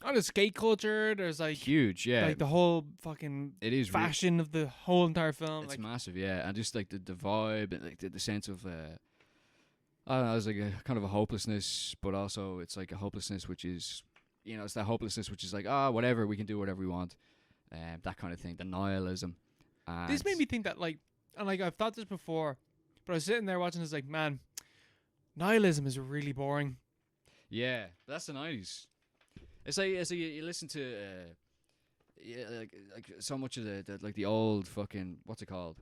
On the skate culture, there's like
huge, yeah,
like the whole fucking fashion of the whole entire film.
It's
like,
massive, yeah, and just like the vibe and like the sense of I don't know, it's like a kind of a hopelessness, but also it's like a hopelessness which is, it's that hopelessness which is like, whatever, we can do whatever we want, that kind of thing, the nihilism.
This made me think that I've thought this before, but I was sitting there watching this like, man, nihilism is really boring.
Yeah, that's the 90s. It's like you listen to like so much of the like the old fucking, what's it called,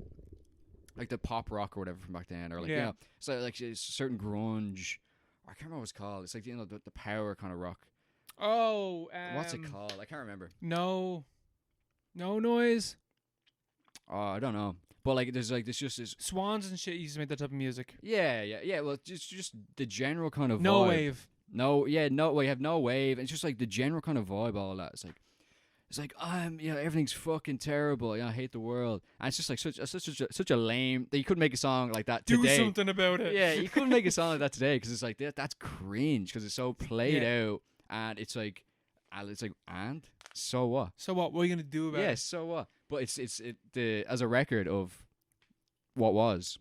like the pop rock or whatever from back then, or like so like certain grunge, I can't remember what it's called. It's like the power kind of rock.
Oh,
what's it called? I can't remember.
No noise.
Oh, I don't know. But like there's just this
Swans and shit used to make that type of music.
Yeah. Well, just the general kind of
no
vibe.
wave.
We have no wave. It's just like the general kind of vibe, all that. It's like everything's fucking terrible. I hate the world. And it's just like such a lame that you couldn't make a song like that today.
Do something about it.
Yeah, you couldn't make a song like that today, because it's like that's cringe, because it's so played out, and it's like and so what?
So what? What are you gonna do about it?
Yeah, so what? But it's as a record of what was.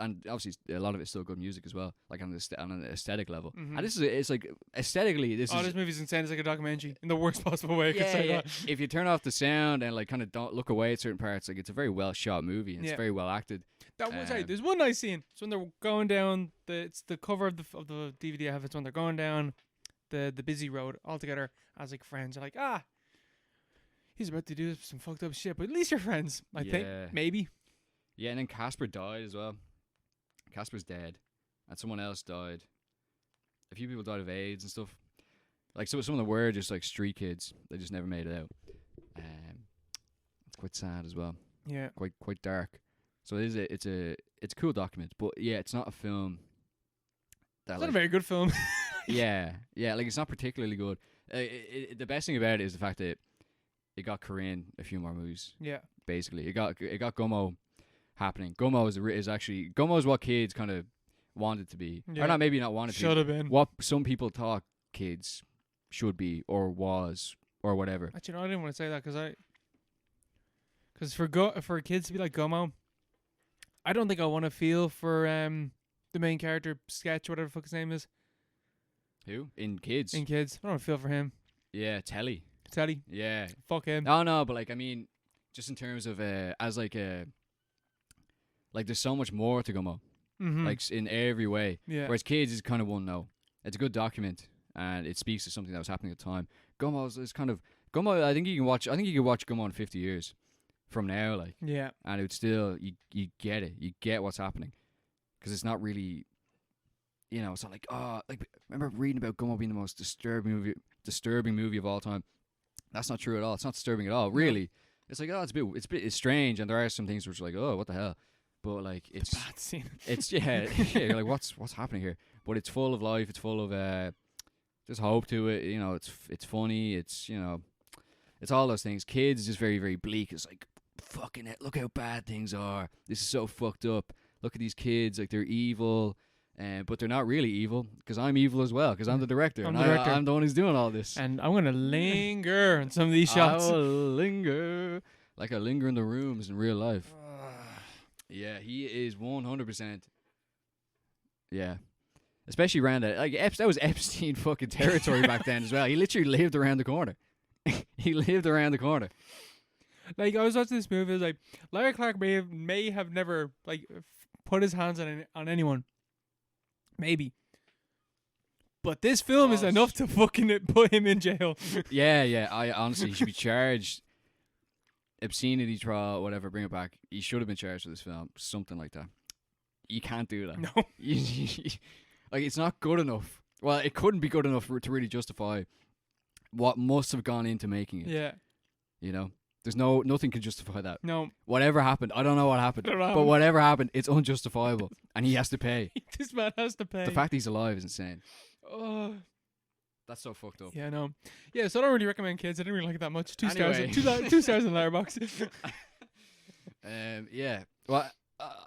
And obviously a lot of it's still good music as well, like on an aesthetic level. Mm-hmm. And it's like aesthetically this
movie's insane. It's like a documentary in the worst possible way.
Yeah. If you turn off the sound and like kind of don't look away at certain parts, like it's a very well shot movie, and it's very well acted.
That was right. There's one nice scene. It's when they're going down it's the cover of the DVD I have. It's when they're going down the busy road all together as like friends. They're like, he's about to do some fucked up shit, but at least you're friends. I think maybe.
Yeah, and then Casper died as well. Casper's dead, and someone else died. A few people died of AIDS and stuff. Like some of them were just like street kids. They just never made it out. It's quite sad as well.
Yeah,
quite dark. So it's a cool document, but yeah, it's not a film.
It's not a very good film.
yeah, like it's not particularly good. The best thing about it is the fact that it got Corinne a few more movies.
Yeah,
basically, it got Gummo happening. Gummo is what kids kind of wanted to be, or not, maybe not wanted to.
Should have been
what some people thought kids should be or was or whatever.
Actually, no, I didn't want to say that because for kids to be like Gummo, I don't think I want to feel for the main character Sketch, whatever the fuck his name is.
Who in kids?
I don't want to feel for him.
Yeah, Telly.
Yeah, fuck him.
No, but like I mean, just in terms of as like a. Like, there's so much more to Gummo, like in every way.
Yeah.
Whereas kids is kind of one note. It's a good document, and it speaks to something that was happening at the time. Gummo is kind of Gummo. I think you can watch Gummo in 50 years from now, like.
Yeah.
And it would still you get it. You get what's happening, because it's not really, it's not like like remember reading about Gummo being the most disturbing movie of all time. That's not true at all. It's not disturbing at all, really. No. It's like it's strange, and there are some things which are like, oh, what the hell. But like it's
bad scene.
It's you're like what's happening here? But it's full of life. It's full of there's hope to it. It's funny. It's it's all those things. Kids is just very, very bleak. It's like fucking it. Look how bad things are. This is so fucked up. Look at these kids. Like they're evil, but they're not really evil, because I'm evil as well, because I'm the director. I'm the one who's doing all this.
And I'm gonna linger on some of these shots.
I will linger like I linger in the rooms in real life. Yeah, he is 100%. Yeah. Especially around that. Like, that was Epstein fucking territory back then as well. He literally lived around the corner.
Like, I was watching this movie, I was like, Larry Clark may have never, like, put his hands on anyone. Maybe. But this film is enough to fucking put him in jail.
Yeah. Honestly, he should be charged. Obscenity trial, whatever, bring it back. He should have been charged for this film, something like that. You can't do that.
No.
Like, it's not good enough. Well, it couldn't be good enough to really justify what must have gone into making it.
Yeah.
There's nothing can justify that.
No.
Whatever happened, I don't know what happened, but whatever happened, it's unjustifiable, and he has to pay.
This man has to pay.
The fact he's alive is insane.
Oh.
That's so fucked up.
Yeah, no. Yeah, so I don't really recommend Kids. I didn't really like it that much. 2
Anyway.
stars. 2 stars in Letterboxd.
Yeah. Well,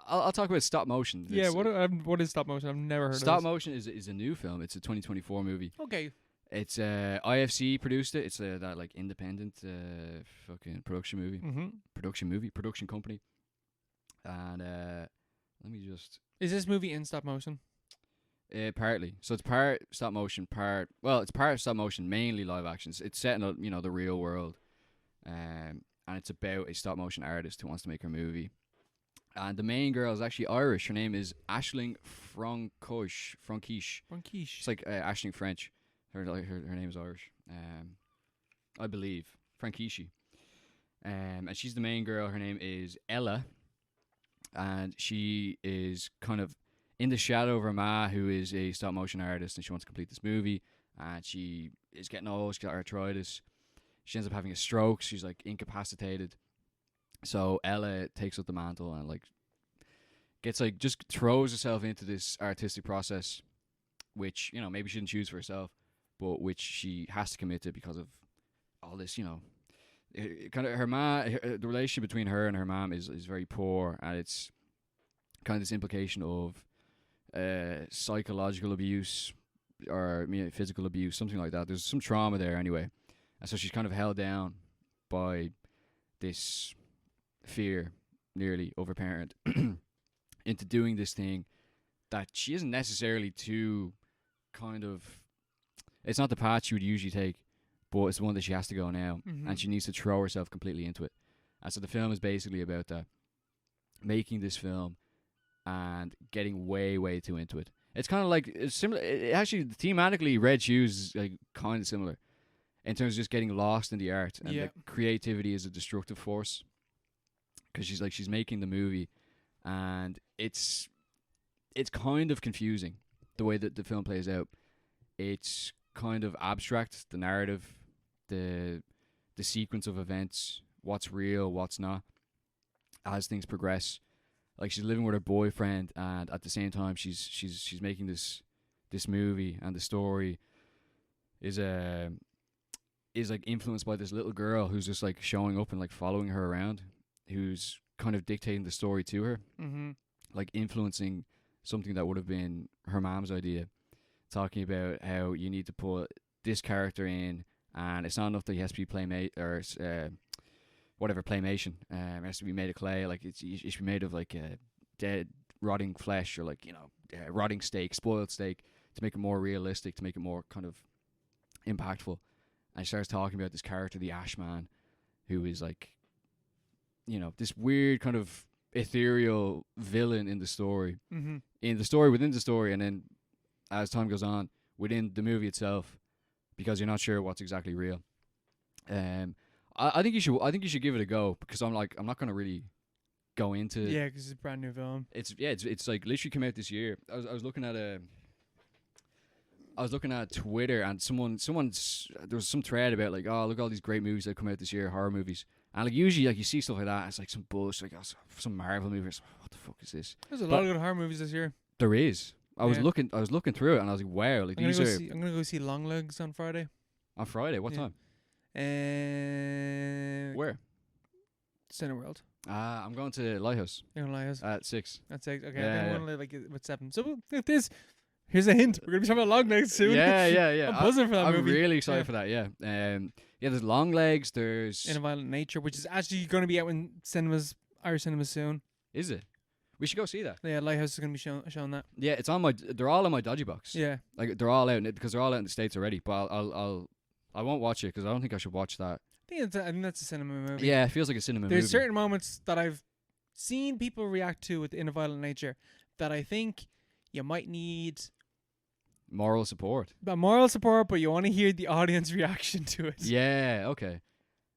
I'll talk about Stop Motion.
Yeah, what is Stop Motion? I've never heard of it.
Stop Motion is a new film. It's a 2024 movie.
Okay.
It's IFC produced it. It's that like independent fucking production company. And let me just.
Is this movie in stop motion?
Partly. So it's part stop motion, it's part stop motion, mainly live actions. It's set in the real world, and it's about a stop motion artist who wants to make her movie. And the main girl is actually Irish. Her name is Aisling Frankish. It's like Aisling French. Her name is Irish. I believe Frankishi. And she's the main girl. Her name is Ella, and she is kind of in the shadow of her ma, who is a stop motion artist, and she wants to complete this movie. And she is getting old. She's got arthritis. She ends up having a stroke. She's like incapacitated. So Ella takes up the mantle and like gets like just throws herself into this artistic process, which maybe she didn't choose for herself, but which she has to commit to because of all this. Kind of the relationship between her and her mom is very poor, and it's kind of this implication of psychological abuse or physical abuse, something like that. There's some trauma there anyway, and so she's kind of held down by this fear, nearly, of her parent into doing this thing that she isn't necessarily too kind of. It's not the path she would usually take, but it's the one that she has to go now, and she needs to throw herself completely into it. And so the film is basically about that, making this film and getting way, way too into it. It's kind of like it's similar. Actually, thematically, Red Shoes is like kind of similar in terms of just getting lost in the art, and the creativity is a destructive force. Because she's making the movie, and it's kind of confusing the way that the film plays out. It's kind of abstract, the narrative, the sequence of events, what's real, what's not, as things progress. Like she's living with her boyfriend, and at the same time she's making this movie, and the story is like influenced by this little girl who's just like showing up and like following her around, who's kind of dictating the story to her, like influencing something that would have been her mom's idea, talking about how you need to put this character in, and it's not enough that he has to be playmate or playmation. It has to be made of clay. Like it should be made of like dead, rotting flesh, or like rotting steak, spoiled steak, to make it more realistic, to make it more kind of impactful. And she starts talking about this character, the Ash Man, who is like, this weird kind of ethereal villain in the story, within the story, and then as time goes on within the movie itself, because you're not sure what's exactly real. I think you should give it a go, because I'm not going to really go into.
Yeah, because it's a brand new film.
It's like literally came out this year. I was looking at Twitter, and there was some thread about like, oh, look at all these great movies that come out this year, horror movies. And like usually like you see stuff like that, it's like some bullshit, like some Marvel movie. It's like, what the fuck is this?
There's a lot of good horror movies this year.
There is. I was looking through it, and I was like, wow, like
I'm gonna go see Longlegs on Friday.
On Friday, what time? Where?
Cineworld.
I'm going to Lighthouse.
You're going to Lighthouse?
At 6.
At 6, okay. I'm going to like at 7. So if here's a hint. We're going to be talking about Longlegs soon.
Yeah.
I'm buzzing for that movie.
I'm really excited for that, yeah. There's Longlegs, there's...
In a Violent Nature, which is actually going to be out in Irish cinemas soon.
Is it? We should go see that.
Yeah, Lighthouse is going to be showing that.
Yeah, it's on they're all on my dodgy box.
Yeah.
Like, they're all out, because they're all out in the States already, but I won't watch it, because I don't think I should watch that.
I think that's a cinema movie.
Yeah, it feels like a cinema movie.
There's certain moments that I've seen people react to in a Violent Nature that I think you might need
moral support.
But you want to hear the audience reaction to it.
Yeah, okay.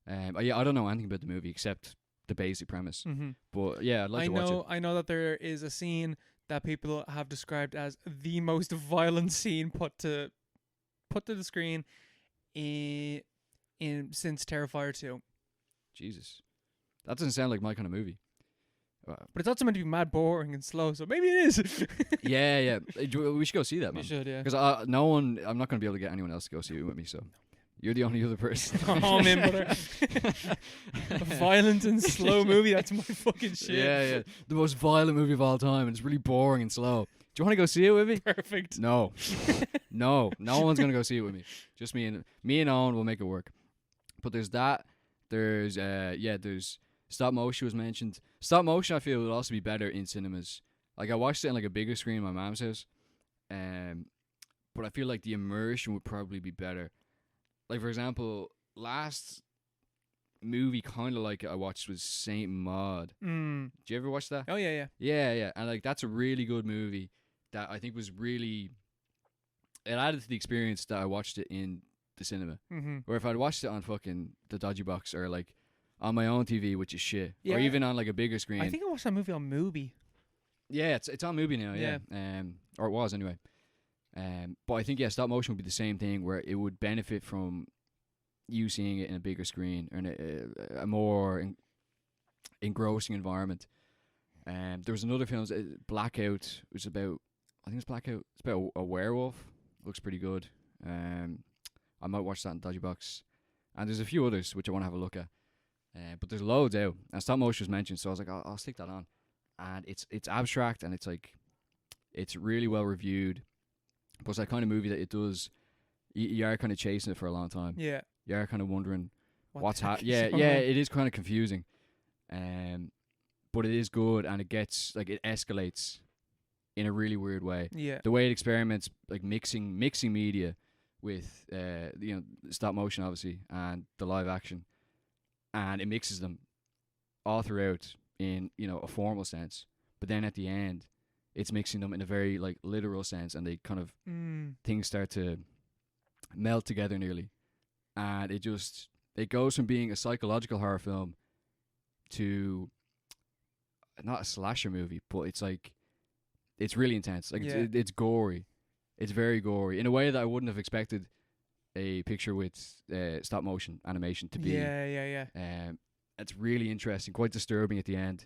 I don't know anything about the movie except the basic premise. But yeah, I'd like to watch it.
I know that there is a scene that people have described as the most violent scene put to the screen since Terrifier 2.
Jesus, that doesn't sound like my kind of movie.
But it's also meant to be mad boring and slow, so maybe it is.
Yeah. We should go see that, man.
We should, yeah.
Because I'm not going to be able to get anyone else to go see it with me, so you're the only other person.
Oh, man, brother. A violent and slow movie, that's my fucking shit.
Yeah. The most violent movie of all time, and it's really boring and slow. Do you want to go see it with me?
Perfect.
No. No one's going to go see it with me. Just me and Owen will make it work. But there's that. There's stop motion was mentioned. Stop motion, I feel, would also be better in cinemas. Like, I watched it in like a bigger screen in my mom's house, but I feel like the immersion would probably be better. Like, for example, last movie kind of like I watched was Saint Maud. Did you ever watch that?
Oh yeah.
Yeah, and like that's a really good movie that I think was really, it added to the experience that I watched it in the cinema. Or if I'd watched it on fucking the dodgy box or like on my own TV, which is shit, or even on like a bigger screen.
I think I watched that movie on Mubi.
Yeah, it's on Mubi now. Yeah, or it was anyway. But I think stop motion would be the same thing where it would benefit from you seeing it in a bigger screen or in a more engrossing environment. There was another film, Blackout. It was about, I think it's Blackout. It's about a werewolf. Looks pretty good. I might watch that in Dodgy Box. And there's a few others which I want to have a look at. But there's loads out. And stop motion was mentioned, so I was like, I'll stick that on. And it's abstract and it's really well reviewed. But it's that kind of movie that it does. You are kind of chasing it for a long time.
Yeah.
You are kind of wondering what's happening.
happening.
Yeah, it is kind of confusing. But it is good, and it escalates in a really weird way.
Yeah.
The way it experiments, like mixing media with stop motion, obviously, and the live action, and it mixes them all throughout in a formal sense. But then at the end, it's mixing them in a very like literal sense, and they kind of things start to melt together nearly, and it goes from being a psychological horror film to not a slasher movie, but it's really intense. Like it's gory, it's very gory in a way that I wouldn't have expected a picture with stop motion animation to be.
Yeah.
It's really interesting, quite disturbing at the end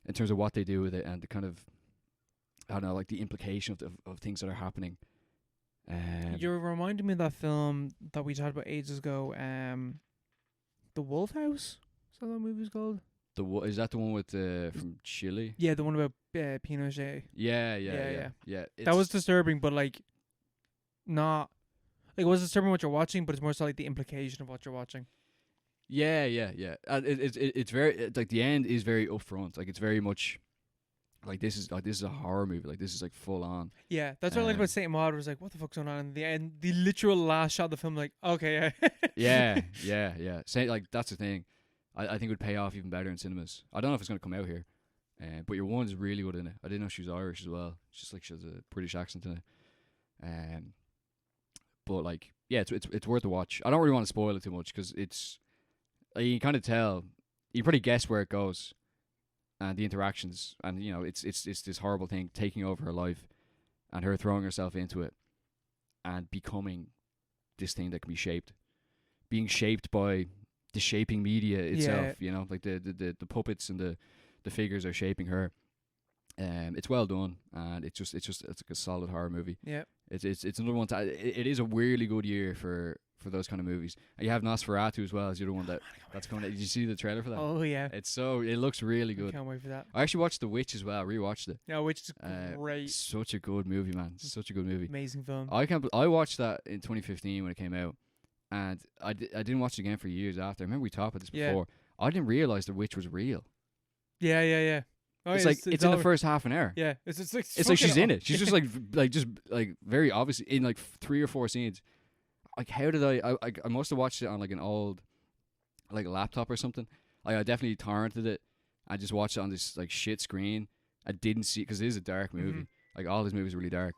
in terms of what they do with it and the kind of, I don't know, like the implication of things that are happening.
You're reminding me of that film that we talked about ages ago, The Wolf House? Is that what the movie's called?
Is that the one with from Chile?
Yeah, the one about Pinochet.
Yeah.
That was disturbing, but like not like it was disturbing what you're watching, but it's more so like the implication of what you're watching.
Yeah. It's very like the end is very upfront. Like it's very much like this is a horror movie. Like this is like full on.
Yeah, that's what I liked about Saint Maud. Was like, what the fuck's going on? And the end, the literal last shot of the film, like, okay,
yeah. Like that's the thing. I think it would pay off even better in cinemas. I don't know if it's going to come out here, but your one's really good in it. I didn't know she was Irish as well. It's just like she has a British accent in it. But like, yeah, it's worth a watch. I don't really want to spoil it too much because it's you can kind of tell. You probably guess where it goes, and the interactions, and it's this horrible thing taking over her life, and her throwing herself into it, and becoming this thing that can be being shaped by the shaping media itself. Like the puppets and the figures are shaping her. It's well done, and it's like a solid horror movie.
Yeah,
it's another one. It is a really good year for those kind of movies. And you have Nosferatu as well as the other one that's coming out. Did you see the trailer for that?
Oh yeah,
it looks really good.
I can't wait for that.
I actually watched The Witch as well. Rewatched it.
Yeah, Witch is great.
Such a good movie, man. Such a good movie.
Amazing film.
I watched that in 2015 when it came out, and I didn't watch it again for years after. I remember we talked about this before. I didn't realize The Witch was real.
Yeah. Oh,
it's in the first half an hour.
Yeah, it's like
she's in it. She's just like very obviously in like 3 or 4 scenes. Like how did I must have watched it on like an old like laptop or something. Like I definitely torrented it. I just watched it on this like shit screen. I didn't see because it is a dark movie.
Mm-hmm.
Like all his movies are really dark.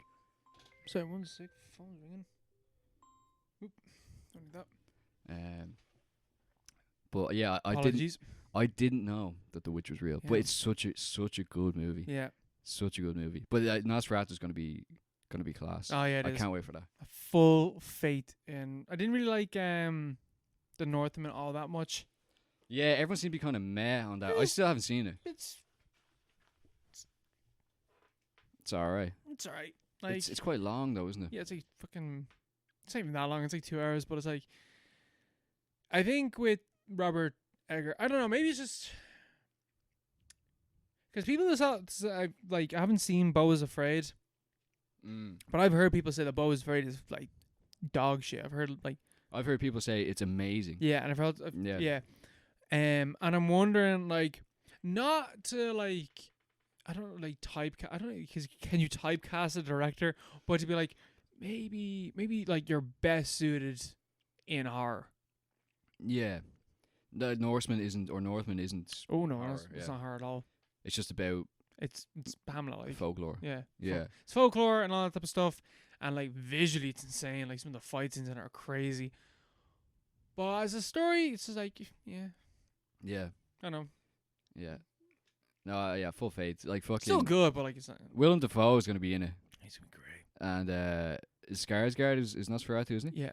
Sorry, 1 sec. Phone's ringing. Oop, don't need that.
But yeah, I didn't know that The Witch was real. Yeah. But it's such a good movie.
Yeah,
such a good movie. But Nosferatu's gonna be class.
Oh yeah,
I can't wait for that.
A full faith in. I didn't really like the Northman all that much.
Yeah, everyone seemed to be kind of meh on that. I still haven't seen it.
It's
alright.
It's alright. Like
It's quite long though, isn't it?
yeah, it's like fucking. It's not even that long. It's like 2 hours, but it's like. I think with Robert Egger, I don't know. Maybe it's just because people just I haven't seen Beau is Afraid, but I've heard people say that Beau is Afraid is like dog shit. I've heard
people say it's amazing.
Yeah, and I've heard yeah. And I'm wondering like not to like I don't know like typecast. I don't know because can you typecast a director, but to be like maybe like you're best suited in horror.
Yeah, the Northman isn't. Oh no,
horror, it's not horror at all.
It's just about
it's Pamela like
folklore.
Yeah,
yeah.
It's folklore and all that type of stuff, and like visually it's insane. Like some of the fight scenes in it are crazy. But as a story, it's just like
yeah.
I don't know.
Yeah. No, yeah, full faith. Like fucking.
Still good, but like it's not.
Willem Dafoe is gonna be in it.
He's gonna be great.
And Skarsgård is Nosferatu, isn't he?
Yeah.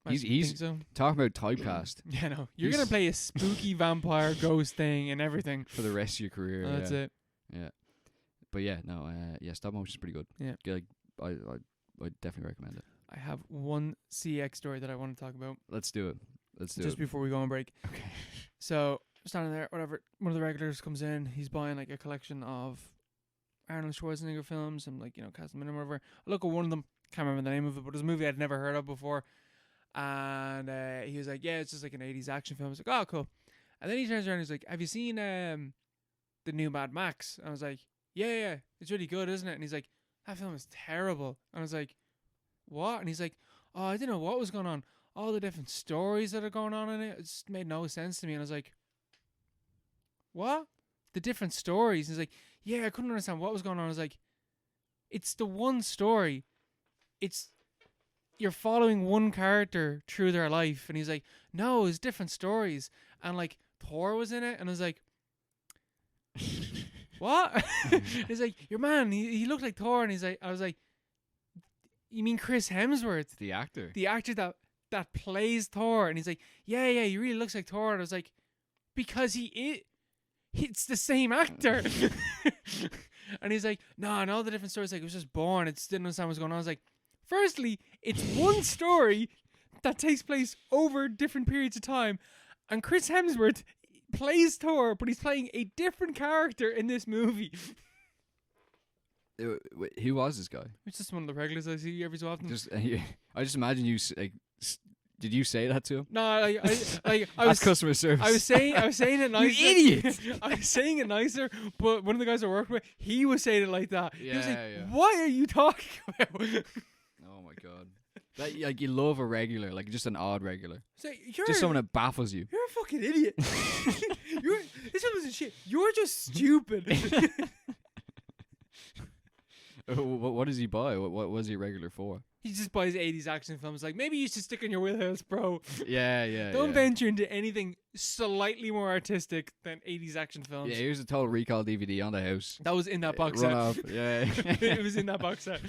He's
so.
Talking about typecast.
Yeah, no. You're going to play a spooky vampire ghost thing and everything.
For the rest of your career.
That's it.
Yeah. But yeah, no, stop motion is pretty good.
Yeah.
Like, I definitely recommend it.
I have one CX story that I want to talk about.
Let's do it.
Just before we go on break.
Okay.
So, standing there, whatever, one of the regulars comes in. He's buying like a collection of Arnold Schwarzenegger films and like, cast them in or whatever. I look at one of them, can't remember the name of it, but it's a movie I'd never heard of before. And he was like, yeah, it's just like an 80s action film. I was like, oh, cool. And then he turns around and he's like, have you seen the new Mad Max? And I was like, yeah, it's really good, isn't it? And he's like, that film is terrible. And I was like, what? And he's like, oh, I didn't know what was going on. All the different stories that are going on in it, it just made no sense to me. And I was like, what? The different stories? And he's like, yeah, I couldn't understand what was going on. I was like, it's the one story. You're following one character through their life. And he's like, no, it's different stories. And like Thor was in it. And I was like, what? He's like, your man, he looked like Thor. And I was like, you mean Chris Hemsworth?
The actor?
The actor that plays Thor. And he's like, yeah, he really looks like Thor. And I was like, because it's the same actor. And he's like, no, and all the different stories, like, it was just boring. It didn't understand what's going on. I was like, firstly, it's one story that takes place over different periods of time. And Chris Hemsworth plays Thor, but he's playing a different character in this movie.
Who was this guy?
It's just one of the regulars I see every so often.
I just imagine you, like, did you say that to him?
No, I
That's
was
customer service.
I was saying it nicer.
You idiot!
I was saying it nicer, but one of the guys I worked with, he was saying it like that.
Yeah,
he was like, what are you talking about?
Oh my god. That, like, you love a regular, like just an odd regular.
So
just someone that baffles you.
You're a fucking idiot. This one wasn't shit. You're just stupid.
What does he buy? What was he regular for?
He just buys 80s action films. Like, maybe you should stick in your wheelhouse, bro.
Yeah.
Don't venture into anything slightly more artistic than 80s action films.
Yeah, here's a Total Recall DVD on the house.
That was in that box
Run
set.
off. Yeah.
It was in that box set.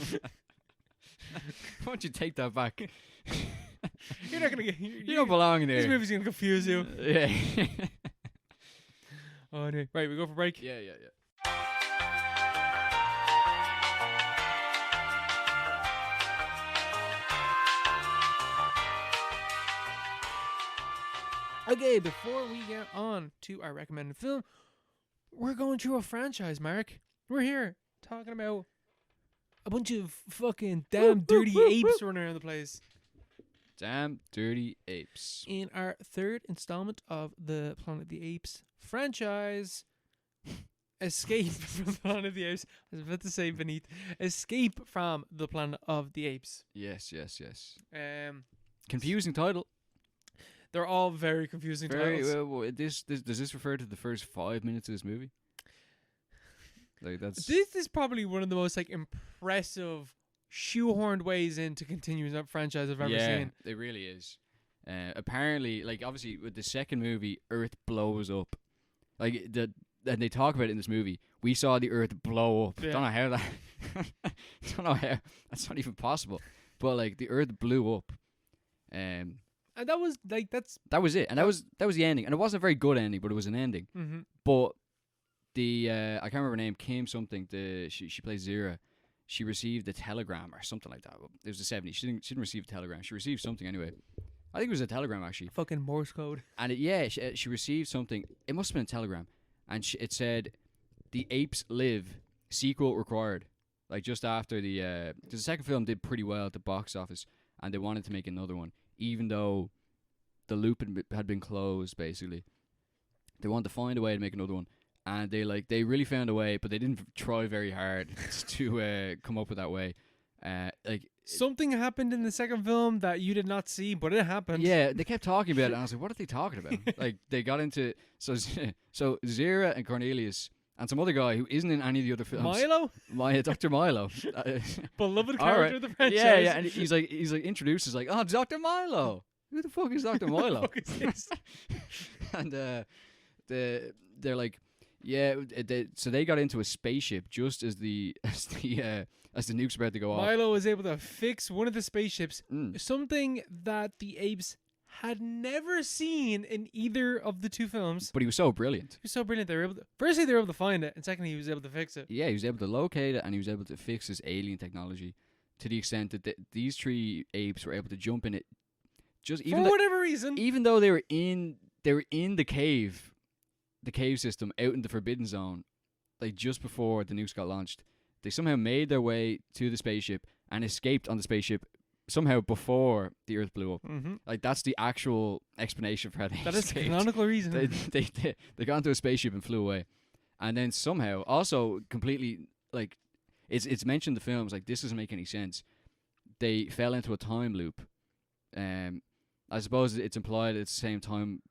Why don't you take that back?
You're not gonna get.
You don't belong in there.
This movie's gonna confuse you.
Yeah.
Oh, anyway. Right, we go for break.
Yeah.
Okay, before we get on to our recommended film, we're going through a franchise, Mark. We're here talking about a bunch of fucking damn dirty apes running around the place.
Damn dirty apes.
In our third installment of the Planet of the Apes franchise, Escape from the Planet of the Apes. I was about to say beneath. Escape from the Planet of the Apes.
Yes.
Confusing
title.
They're all very confusing titles.
Does this refer to the first 5 minutes of this movie? Like
This is probably one of the most like impressive shoehorned ways into continuing that franchise I've ever seen.
It really is. Apparently, like obviously with the second movie, Earth blows up. Like and they talk about it in this movie. We saw the Earth blow up.
Yeah.
Don't know how that. Don't know how that's not even possible. But like the Earth blew up.
And And that was like
that was it, and that was the ending, and it wasn't a very good ending, but it was an ending.
Mm-hmm.
But the I can't remember her name. Kim something. She plays Zira. She received a telegram or something like that. It was the 70s. She didn't receive a telegram. She received something anyway. I think it was a telegram actually.
Fucking Morse code.
And she received something. It must have been a telegram, and it said, "The apes live. Sequel required." Like just after because the second film did pretty well at the box office, and they wanted to make another one, even though the loop had been closed. Basically, they wanted to find a way to make another one, and they really found a way, but they didn't try very hard to come up with that way.
Something happened in the second film that you did not see, but it happened.
Yeah, they kept talking about it, and I was like, "What are they talking about?" Like they got into so Zira and Cornelius. And some other guy who isn't in any of the other films.
Milo?
Dr. Milo.
Beloved character of the franchise.
Yeah, and he's like introduced as like, "Oh, Dr. Milo. Who the fuck is Dr. Milo?"
Who the fuck is this?
And they're like, yeah, so they got into a spaceship just as the nuke's about to go off.
Milo was able to fix one of the spaceships, something that the apes had never seen in either of the two films.
But he was so brilliant.
He was so brilliant. They were able to, firstly, they were able to find it, and secondly, he was able to fix it.
Yeah, he was able to locate it, and he was able to fix this alien technology to the extent that these three apes were able to jump in it. Just even
for whatever reason,
even though they were in the cave system out in the Forbidden Zone, like just before the nukes got launched, they somehow made their way to the spaceship and escaped on the spaceship somehow before the Earth blew up.
Mm-hmm.
Like that's the actual explanation for how they
that is the
escaped.
canonical reason.
They got into a spaceship and flew away, and then somehow also completely like it's mentioned in the films like this doesn't make any sense. They fell into a time loop. I suppose it's implied it's the same time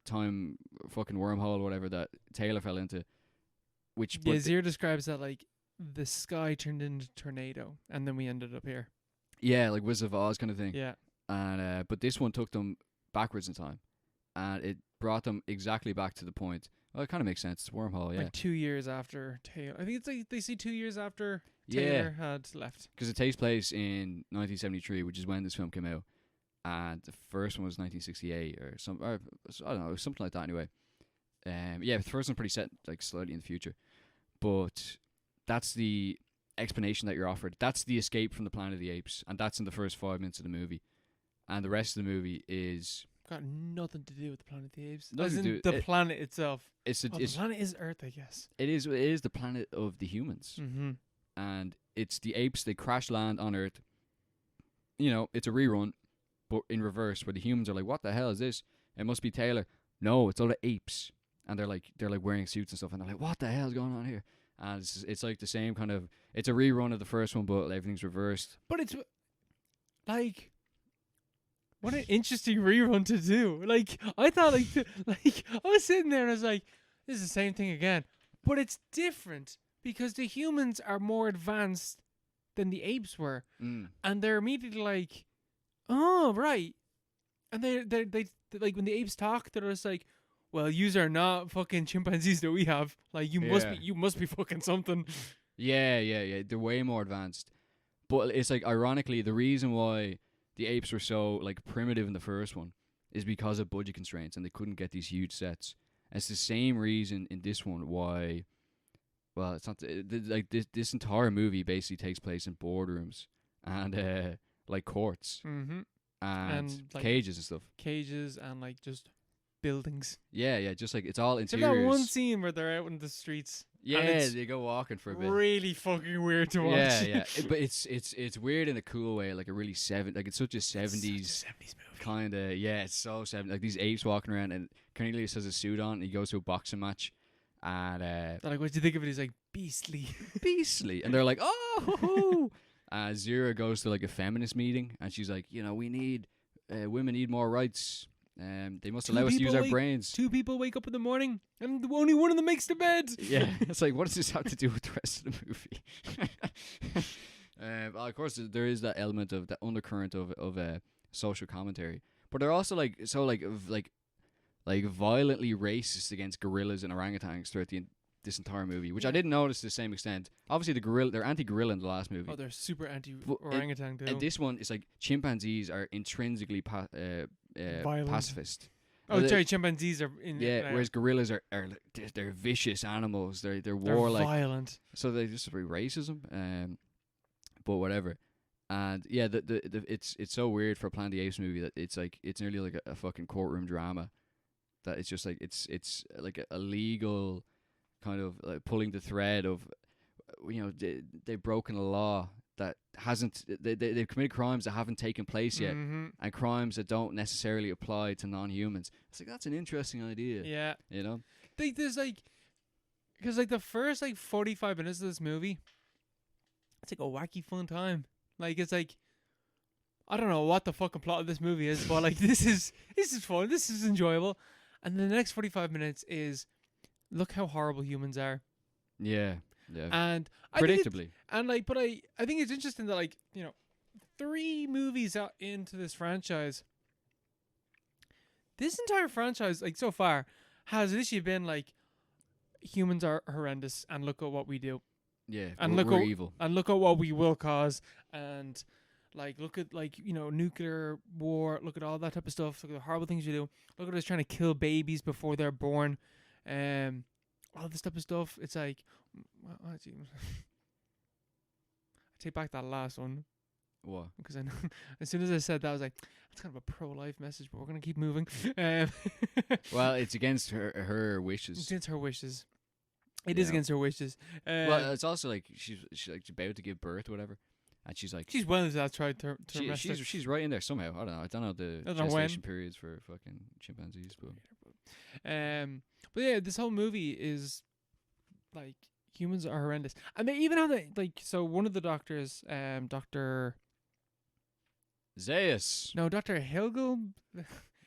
fucking wormhole or whatever that Taylor fell into. Which
Zir describes that like the sky turned into tornado, and then we ended up here.
Yeah, like Wizard of Oz kind of thing.
Yeah.
And but this one took them backwards in time, and it brought them exactly back to the point. Well, it kind of makes sense. It's a wormhole, yeah.
Like 2 years after Taylor. I think it's like they see 2 years after Taylor had left.
Because it takes place in 1973, which is when this film came out, and the first one was 1968 or I don't know, something like that. Anyway, the first one's pretty set like slightly in the future, but that's the explanation that you're offered. That's the escape from the Planet of the Apes, and that's in the first 5 minutes of the movie, and the rest of the movie is
got nothing to do with the Planet of the Apes.
Nothing
As
to
in
do-
the planet itself.
the
planet is Earth, I guess.
It is the planet of the humans,
Mm-hmm.
and it's the apes. They crash land on Earth. You know, it's a rerun, but in reverse, where the humans are like, "What the hell is this? It must be Taylor." No, it's all the apes, and they're like wearing suits and stuff, and they're like, "What the hell is going on here?" And it's like the same kind of. It's a rerun of the first one, but everything's reversed.
But it's like, what an interesting rerun to do. Like I thought, like I was sitting there and I was like, "This is the same thing again," but it's different because the humans are more advanced than the apes were, and they're immediately like, "Oh, right," and they like when the apes talk, they're just like, "Well, yous are not fucking chimpanzees that we have. Like you must be fucking something."
Yeah. They're way more advanced. But it's like ironically the reason why the apes were so like primitive in the first one is because of budget constraints and they couldn't get these huge sets. And it's the same reason in this one why. Well, it's not like this entire movie basically takes place in boardrooms and like courts and
like
cages and stuff.
Cages and like just buildings.
Yeah, just like it's all
Except
interiors.
that one scene where they're out in the streets.
Yeah, they go walking for a bit.
Really fucking weird to watch.
Yeah. But it's weird in a cool way, like a really it's such a 70s
movie.
kind of. Yeah, it's so 70s. Like these apes walking around, and Cornelius has a suit on, and he goes to a boxing match, and
they're like, "What do you think of it?" He's like, "Beastly."
And they're like, "Oh." Zira goes to like a feminist meeting, and she's like, "We need women need more rights. They must allow us to use our brains."
2 people wake up in the morning, and only one of them makes the bed.
Yeah, it's like, what does this have to do with the rest of the movie? Well, of course, there is that element of that undercurrent of social commentary, but they're also like violently racist against gorillas and orangutans throughout this entire movie, which I didn't notice to the same extent. Obviously, they're anti-gorilla in the last movie.
Oh, they're super anti-orangutan too.
And this one is like chimpanzees are intrinsically
Violent.
pacifist.
Oh, sorry, chimpanzees are in.
Yeah, whereas gorillas are they're vicious animals. They're
they're
warlike.
violent.
So they just be racism. But whatever. And yeah, it's so weird for a Planet of the Apes movie that it's like it's nearly like a fucking courtroom drama. That it's just like it's like a legal kind of like pulling the thread of, you know, they've broken a law that hasn't they've committed crimes that haven't taken place yet, and crimes that don't necessarily apply to non-humans. It's like that's an interesting idea.
Yeah,
you know,
there's like, because like the first like 45 minutes of this movie, it's like a wacky fun time. Like it's like, I don't know what the fucking plot of this movie is, but like this is fun, this is enjoyable, and the next 45 minutes is, look how horrible humans are.
Yeah.
And
predictably.
I think it's interesting that, like, you know, 3 movies out into this franchise, this entire franchise, like so far, has literally been like, humans are horrendous and look at what we do.
Yeah,
and
we're evil.
And look at what we will cause, and like look at, like, you know, nuclear war, look at all that type of stuff, look at the horrible things you do, look at us trying to kill babies before they're born, all this type of stuff. It's like, I take back that last one.
What?
Because I know, as soon as I said that, I was like, that's kind of a pro-life message, but we're gonna keep moving.
Well, it's against her wishes.
It's against her wishes. It is against her wishes.
Well, it's also like she's like about to give birth or whatever, and she's like,
she's well into that. Tried to
she's right in there somehow. I don't know the gestation periods for fucking chimpanzees,
but yeah, this whole movie is like, humans are horrendous, and they even have like, so one of the doctors, Dr.
Zaius.
No, Dr. Hilgel.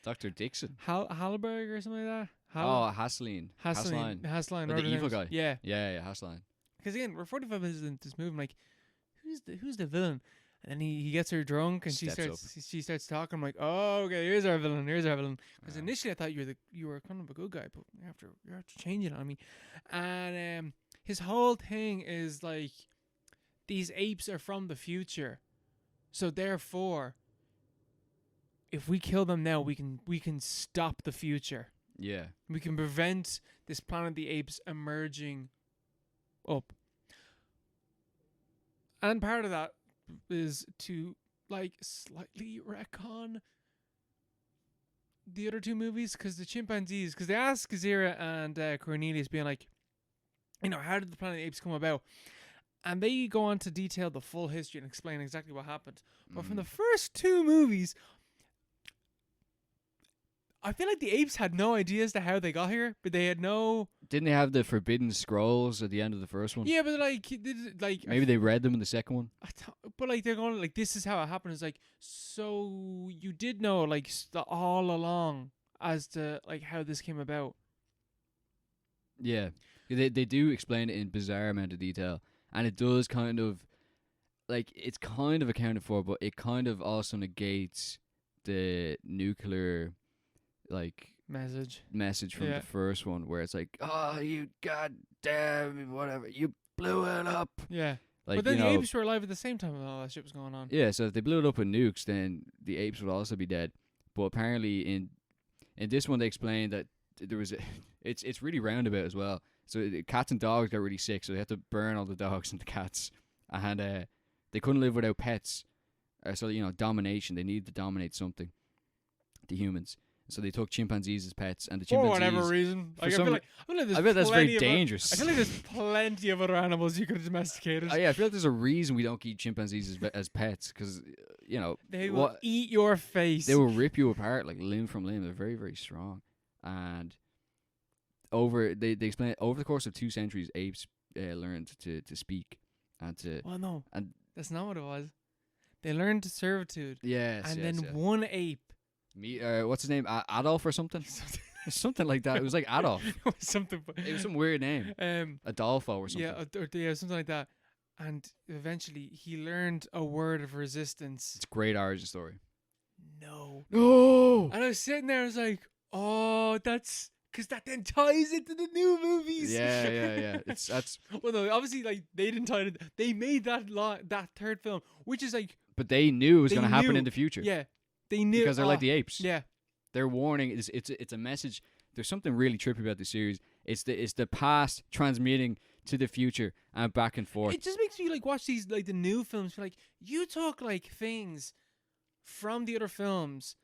Dr. Dixon.
Halberg or something like that.
Hasline.
Hasline.
The evil guy.
Yeah.
Hasline.
Because again, we're 45 minutes into this movie. I'm like, who's the villain? And then he gets her drunk, and she starts talking. I'm like, oh, okay, here's our villain. Because initially I thought you were kind of a good guy, but you have to change it on me. And his whole thing is like, these apes are from the future, so therefore, if we kill them now, we can stop the future.
Yeah. We
can prevent this Planet of the Apes emerging up. And part of that is to, like, slightly retcon the other 2 movies, because the chimpanzees, because they ask Gazira and Cornelius, being like, you know, how did the Planet of the Apes come about? And they go on to detail the full history and explain exactly what happened. But from the first 2 movies, I feel like the apes had no idea as to how they got here, but they had no...
Didn't they have the forbidden scrolls at the end of the first one?
Yeah, but like
maybe they read them in the second one.
But like, they're going like, this is how it happened. It's like, so you did know, like, all along as to like how this came about.
Yeah, they do explain it in bizarre amount of detail, and it does kind of, like, it's kind of accounted for, but it kind of also negates the nuclear, like, message from the first one, where it's like, oh, you goddamn whatever, you blew it up.
Yeah.
Like,
but then the apes were alive at the same time when all that shit was going on.
Yeah, so if they blew it up with nukes, then the apes would also be dead. But apparently in this one they explained that there was it's really roundabout as well. So cats and dogs got really sick, so they had to burn all the dogs and the cats, and they couldn't live without pets. So, you know, domination, they needed to dominate something, the humans. So they took chimpanzees as pets, and the chimpanzees,
for whatever reason. Like,
I bet that's very dangerous.
I feel like there's plenty of other animals you could have domesticated.
Yeah, I feel like there's a reason we don't keep chimpanzees as pets, because, you know,
they will eat your face.
They will rip you apart like limb from limb. They're very, very strong, and they explain over the course of 2 centuries, apes learned to speak and to.
Well, no, and that's not what it was. They learned servitude.
Yes,
and then one ape.
What's his name? Adolf or something? Something like that. It was like Adolf.
It was something.
It was some weird name. Adolfo or something.
Yeah, something like that. And eventually, he learned a word of resistance.
It's a great origin story.
No.
And
I was sitting there. I was like, oh, that's because that then ties into the new movies.
Yeah. That's.
Well, no, obviously, like, they didn't tie it. They made that 3rd film, which is like.
But they knew it was going to happen in the future.
Yeah. They knew,
because they're like the apes.
Yeah,
They're warning. It's a message. There's something really trippy about the series. It's the past transmitting to the future and back and forth.
It just makes me like watch these like the new films. Like you took like things from the other films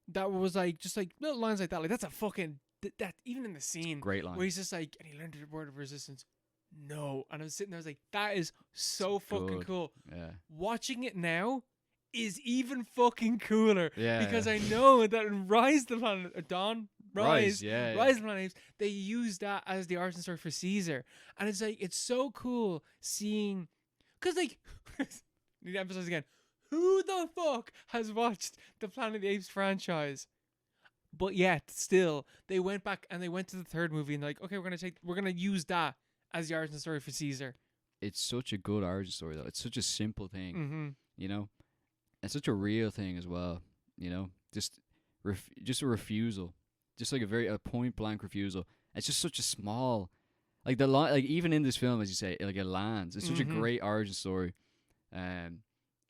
that was like just like little lines like that. Like that's a fucking that even in the scene,
Great line.
where he's just like, and he learned the word of resistance. No, and I was sitting there, I was like, that is so fucking
Good.
cool.
Yeah.
Watching it now is even fucking cooler.
Yeah.
Because I know that in Rise the Planet Rise the Planet Apes, they use that as the origin story for Caesar. And it's like, it's so cool seeing, because like, need to emphasize again, who the fuck has watched the Planet of the Apes franchise? But yet, still, they went back and they went to the third movie and like, okay, we're gonna use that as the origin story for Caesar.
It's such a good origin story though. It's such a simple thing,
Mm-hmm.
you know. It's such a real thing as well, you know. Just a refusal, just like a point blank refusal. It's just such a small, like like even in this film, as you say, like it lands. It's such a great origin story, and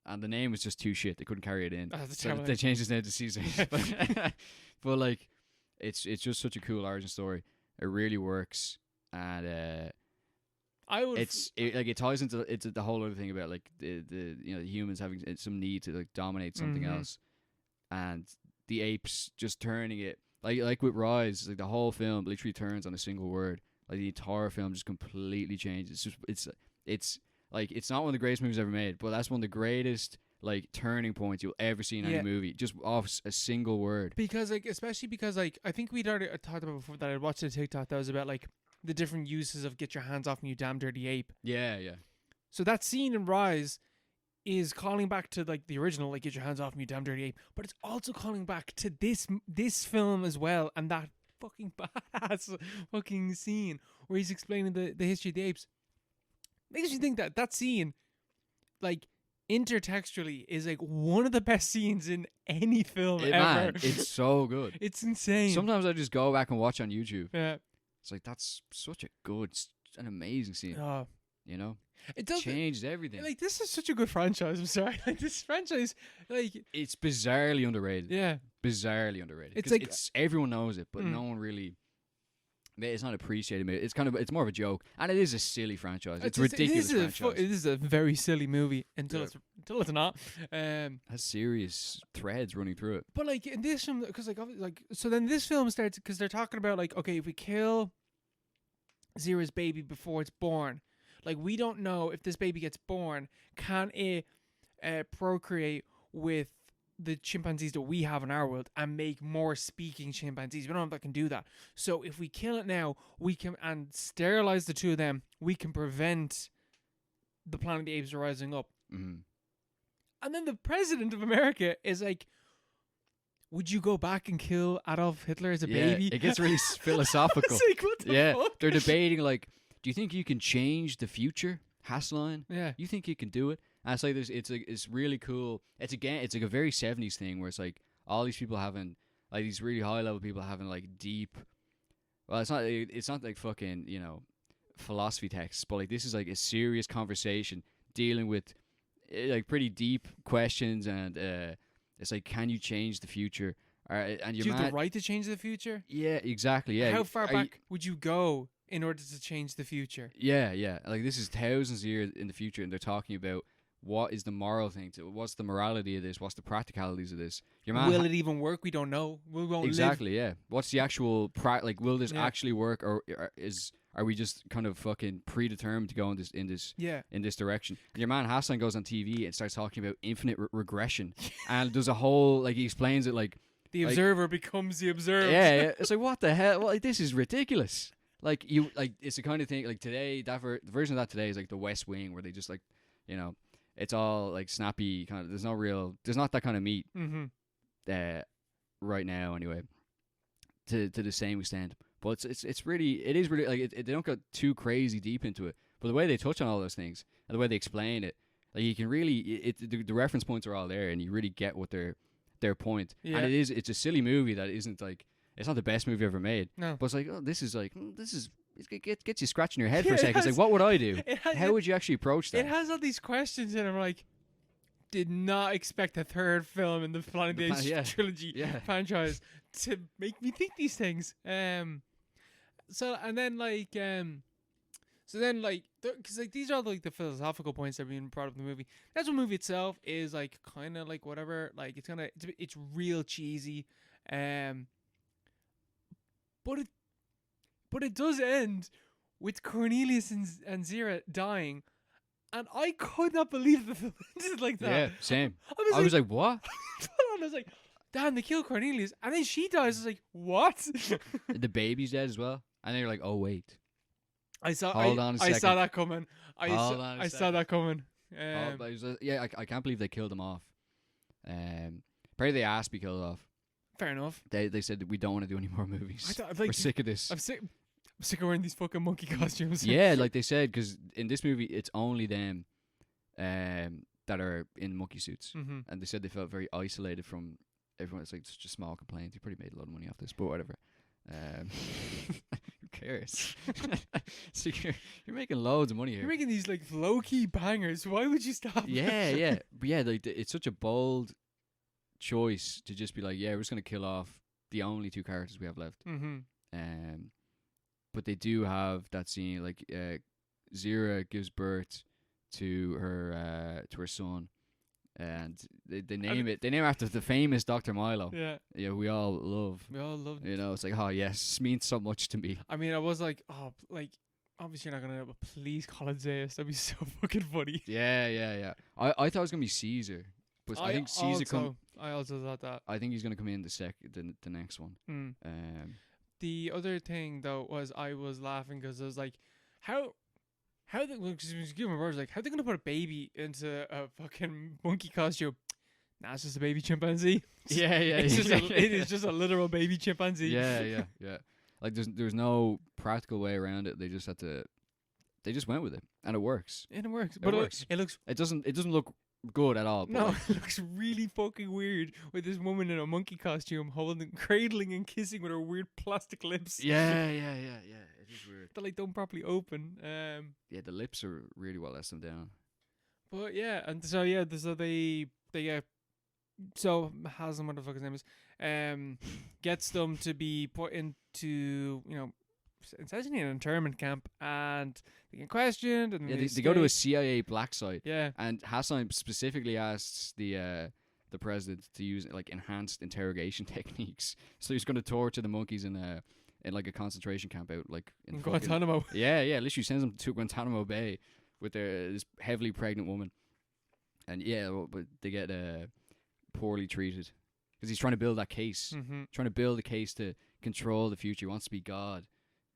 the name was just too shit. They couldn't carry it in, so they changed his name to Caesar. But like, it's just such a cool origin story. It really works, and it ties into the whole other thing about like the the humans having some need to like dominate something else, and the apes just turning it like with Rise, like the whole film literally turns on a single word. Like the entire film just completely changes. It's like it's not one of the greatest movies ever made, but that's one of the greatest like turning points you'll ever see in any movie, just off a single word.
Because like, especially because like, I think we'd already talked about before that I watched a TikTok that was about like the different uses of get your hands off me, you damn dirty ape.
Yeah.
So that scene in Rise is calling back to like the original, like get your hands off me, you damn dirty ape. But it's also calling back to this film as well, and that fucking badass fucking scene where he's explaining the history of the apes. Makes you think that scene, like, intertextually is like one of the best scenes in any film ever.
Man, it's so good.
It's insane.
Sometimes I just go back and watch on YouTube.
Yeah.
It's like, that's such an amazing scene. You know?
It does
changed everything.
Like, this is such a good franchise. I'm sorry. Like, this franchise, like,
it's bizarrely underrated.
Yeah.
Bizarrely underrated.
It's like
everyone knows it, but no one really. It's not appreciated. It's more of a joke, and it is a silly franchise. It's a ridiculous franchise.
It is a very silly movie until it's not.
Has serious threads running through it.
But like in this film, because so then this film starts because they're talking about like, okay, if we kill Zira's baby before it's born, like we don't know if this baby gets born, can it procreate with the chimpanzees that we have in our world and make more speaking chimpanzees. We don't know if that can do that. So if we kill it now, we can and sterilize the two of them, we can prevent the Planet of the Apes rising up.
Mm-hmm.
And then the president of America is like, would you go back and kill Adolf Hitler as a baby?
It gets really philosophical.
It's like, what the fuck?
They're debating like, do you think you can change the future? Hasline?
Yeah.
You think you can do it? And it's like it's really cool. It's like a very 70s thing where it's like all these people having like these really high level people having like deep. Well, it's not like fucking philosophy texts, but like this is like a serious conversation dealing with like pretty deep questions, and it's like, can you change the future? And
do you have the right to change the future?
Yeah, exactly. Yeah.
How far back would you go in order to change the future?
Yeah. Like this is thousands of years in the future, and they're talking about. What is the moral thing? What's the morality of this? What's the practicalities of this? Will
it even work? We don't know. We won't
exactly. Yeah. What's the actual will this actually work, or are we just kind of fucking predetermined to go in this direction? And your man Hassan goes on TV and starts talking about infinite regression, and there's a whole he explains it like
the observer becomes the observed.
Yeah. It's like, what the hell? Well, this is ridiculous. It's the kind of thing like today. The version of that today is like the West Wing, where they just it's all like snappy kind of. There's not that kind of meat right now anyway. To the same extent, but it is really like they don't go too crazy deep into it. But the way they touch on all those things and the way they explain it, like you can really the reference points are all there, and you really get what their point. Yeah. And it's a silly movie that isn't like it's not the best movie ever made.
No,
but it's like it gets you scratching your head for a second. It's like, what would I do? How would you actually approach that?
It has all these questions, and I'm like, did not expect a third film in the Planet of the Apes trilogy franchise to make me think these things. So then because like these are like the philosophical points that are being brought up in the movie. That's what the movie itself is like, kind of like whatever. Like it's real cheesy, but it does end with Cornelius and Zira dying, and I could not believe the film ended like that.
Yeah, same. I was like, what?
I was like, damn, they killed Cornelius, and then she dies. I was like, what?
The baby's dead as well, and then you're like, oh wait.
I saw
I
saw that coming. I saw that coming.
I can't believe they killed him off. Apparently they asked to be killed off.
Fair enough.
They said that we don't want to do any more movies. We're sick of this.
I'm sick of wearing these fucking monkey costumes.
Yeah, like they said, because in this movie it's only them that are in monkey suits, and they said they felt very isolated from everyone. It's like such a small complaint. You probably made a lot of money off this, but whatever. Who cares? So you're making loads of money here.
You're making these like low-key bangers. Why would you stop?
Yeah. But yeah, like it's such a bold choice to just be like, yeah, we're just gonna kill off the only two characters we have left. But they do have that scene, like Zira gives birth to her son, and they name it. They name it after the famous Dr. Milo. Yeah, we all love. You know, it's like, oh yes, means so much to me.
I mean, I was like, oh, like obviously you're not gonna, but please call it Zeus. That'd be so fucking funny.
Yeah. I thought it was gonna be Caesar, but I think Caesar
I also thought that.
I think he's gonna come in the next one.
The other thing though was I was laughing because I was like, how they, because given words like, how they gonna put a baby into a fucking monkey costume? Nah, it's just a baby chimpanzee.
Yeah.
It is just a literal baby chimpanzee.
Yeah. Like there's no practical way around it. They just had to. They just went with it, and it works.
And it works.
But it looks. It doesn't look good at all.
No, it looks really fucking weird with this woman in a monkey costume cradling and kissing with her weird plastic lips.
Yeah. It is weird.
That like don't properly open.
Yeah, the lips are really well let them down.
But yeah, and so they so Haslam, what the fuck his name is, gets them to be put into, you know, essentially an internment camp, and they get questioned, and
they go to a CIA black site.
Yeah,
and Hassan specifically asks the president to use like enhanced interrogation techniques. So he's going to torture the monkeys in like a concentration camp out like in
Guantanamo.
Yeah, literally sends them to Guantanamo Bay with this heavily pregnant woman, and but they get poorly treated because he's trying to build that case, trying to build a case to control the future. He wants to be God.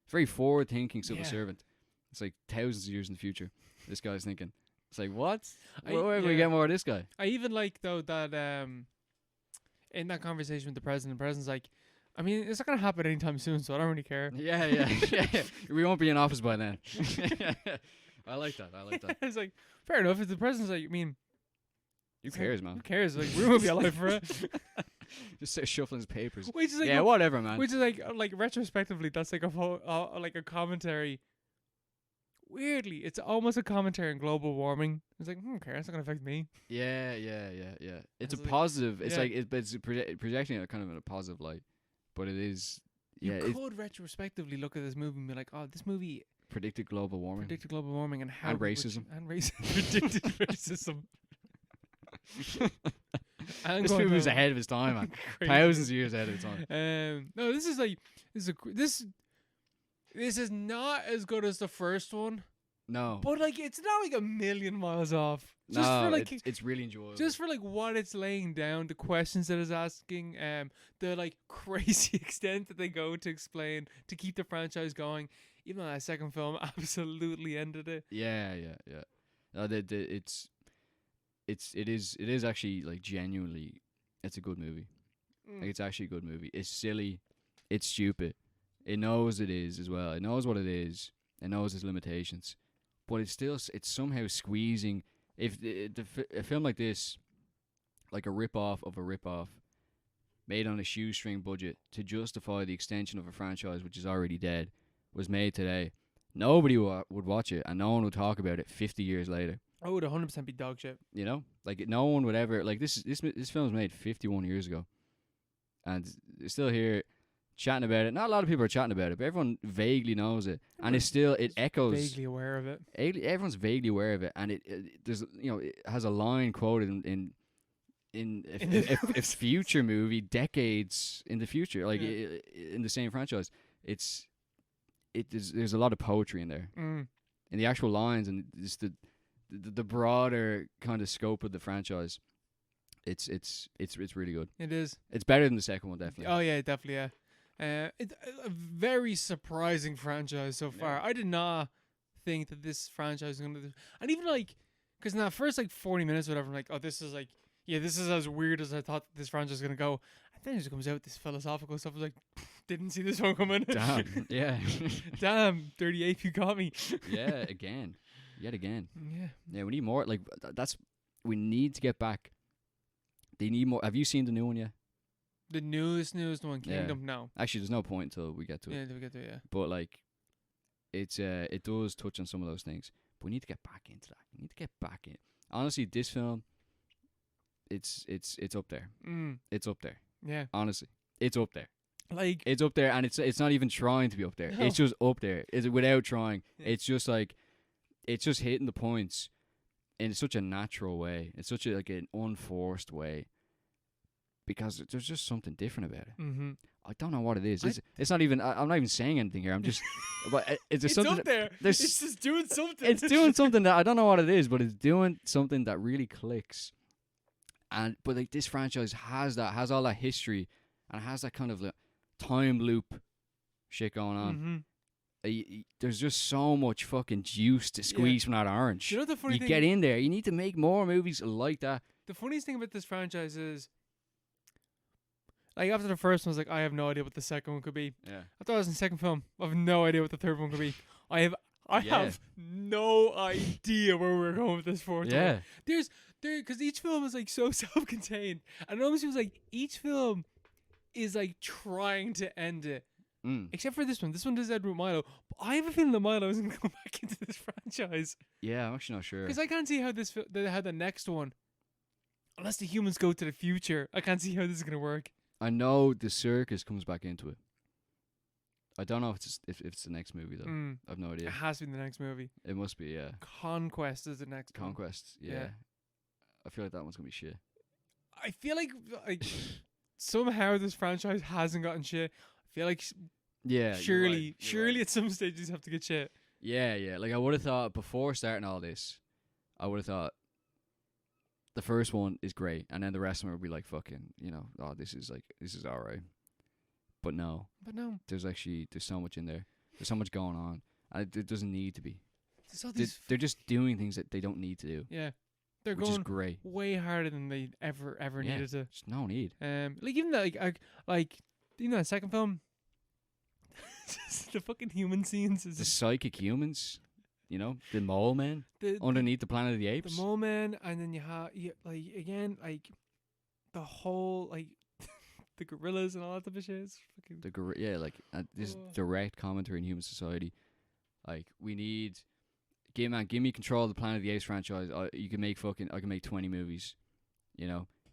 Very forward-thinking civil servant. It's like thousands of years in the future. This guy's thinking. It's like, what? Where can we get more of this guy?
I even like though that in that conversation with the president's like, I mean, it's not gonna happen anytime soon, so I don't really care.
Yeah. We won't be in office by then. I like that.
It's like, fair enough. If the president's like, I mean,
who cares, man?
Who cares? Like, we won't be alive for it.
Just start shuffling his papers.
Which is like
whatever, man.
Which is like retrospectively, that's like like a commentary. Weirdly, it's almost a commentary on global warming. It's like, who cares? It's not gonna affect me.
Yeah. It's a positive. It's like it's projecting it kind of in a positive light, but it is.
You could retrospectively look at this movie and be like, oh, this movie
predicted global warming
and how
racism
predicted racism.
This movie was ahead of its time, man. Thousands of years ahead of its time.
No, this is not as good as the first one.
No,
but like it's not like a million miles off.
Just for like it's really enjoyable.
Just for like what it's laying down, the questions that it's asking, the like crazy extent that they go to explain to keep the franchise going. Even though that second film absolutely ended it.
Yeah. It is actually like genuinely, it's a good movie. Like it's actually a good movie. It's silly, it's stupid. It knows it is as well. It knows what it is. It knows its limitations, but it's somehow squeezing. If a film like this, like a rip-off of a rip-off, made on a shoestring budget to justify the extension of a franchise which is already dead, was made today, nobody would watch it, and no one would talk about it 50 years later.
I would 100% be dog shit.
You know, like no one would ever like this film was made 51 years ago, and it's still here chatting about it. Not a lot of people are chatting about it, but everyone vaguely knows it, and it echoes.
Vaguely aware of it.
Everyone's vaguely aware of it, and it there's it has a line quoted in a future movie decades in the future, like in the same franchise. There's a lot of poetry in there, in the actual lines, and just the broader kind of scope of the franchise. It's really good.
It is.
It's better than the second one, definitely.
Oh yeah, definitely. Yeah. It's a very surprising franchise so far. I did not think that this franchise was gonna, and even like, because in that first like 40 minutes or whatever, I'm like, oh, this is like, yeah, this is as weird as I thought this franchise was gonna go. And then it just comes out this philosophical stuff. I was like, didn't see this one coming.
Damn. Yeah.
Damn, Dirty Ape, you got me.
Yeah. Yet again.
Yeah.
Yeah. We need more. Like we need to get back. They need more. Have you seen the new one yet?
The newest one, Kingdom.
Yeah.
No.
Actually, there's no point until we get to it.
Yeah, we get to it. Yeah.
But like, it does touch on some of those things. But we need to get back into that. We need to get back in. Honestly, this film, it's up there. It's up there.
Yeah.
Honestly, it's up there.
Like,
it's up there, and it's not even trying to be up there.
No.
It's just up there. It's without trying.
Yeah.
It's just like, it's just hitting the points in such a natural way. It's such an unforced way. Because there's just something different about it.
Mm-hmm.
I don't know what it is. It's not even. I'm not even saying anything here. I'm just. But it's just
It's
something.
up there.
It's
just doing something.
It's doing something that I don't know what it is, but it's doing something that really clicks. But like this franchise has all that history, and it has that kind of like time loop shit going on.
Mm-hmm.
There's just so much fucking juice to squeeze from that orange.
You know the funny thing?
Get in there. You need to make more movies like that.
The funniest thing about this franchise is, like, after the first one, I was like, I have no idea what the second one could be.
Yeah.
After I was in the second film, I have no idea what the third one could be. I have no idea where we're going with this fourth one. Because each film is like so self-contained, and it almost feels like each film is like trying to end it. Except for this one. This one does end with Milo. But I have a feeling that Milo isn't going to go back into this franchise.
Yeah, I'm actually not sure.
Because I can't see how how the next one, unless the humans go to the future, I can't see how this is going to work.
I know the circus comes back into it. I don't know if it's the next movie though. I've no idea.
It has to be the next movie.
It must be, yeah.
Conquest is the next
Conquest,
one.
yeah. I feel like that one's gonna be shit.
I feel like somehow this franchise hasn't gotten shit. I feel like surely at some stage you have to get shit.
Yeah. Like I would have thought before starting all this, I would have thought the first one is great, and then the rest of them would be like fucking, oh, this is alright. But no. There's so much in there. There's so much going on. And it doesn't need to be. They're just doing things that they don't need to do.
Yeah. They're
which
going
is great.
Way harder than they ever needed to.
Just no need.
Like even the second film, the fucking human scenes is
the psychic humans. The mole men underneath the Planet of the Apes.
The mole men, and then you have the whole the gorillas and all that type of shit.
This direct commentary in human society. Like we need, give me control of the Planet of the Apes franchise. I can make 20 movies.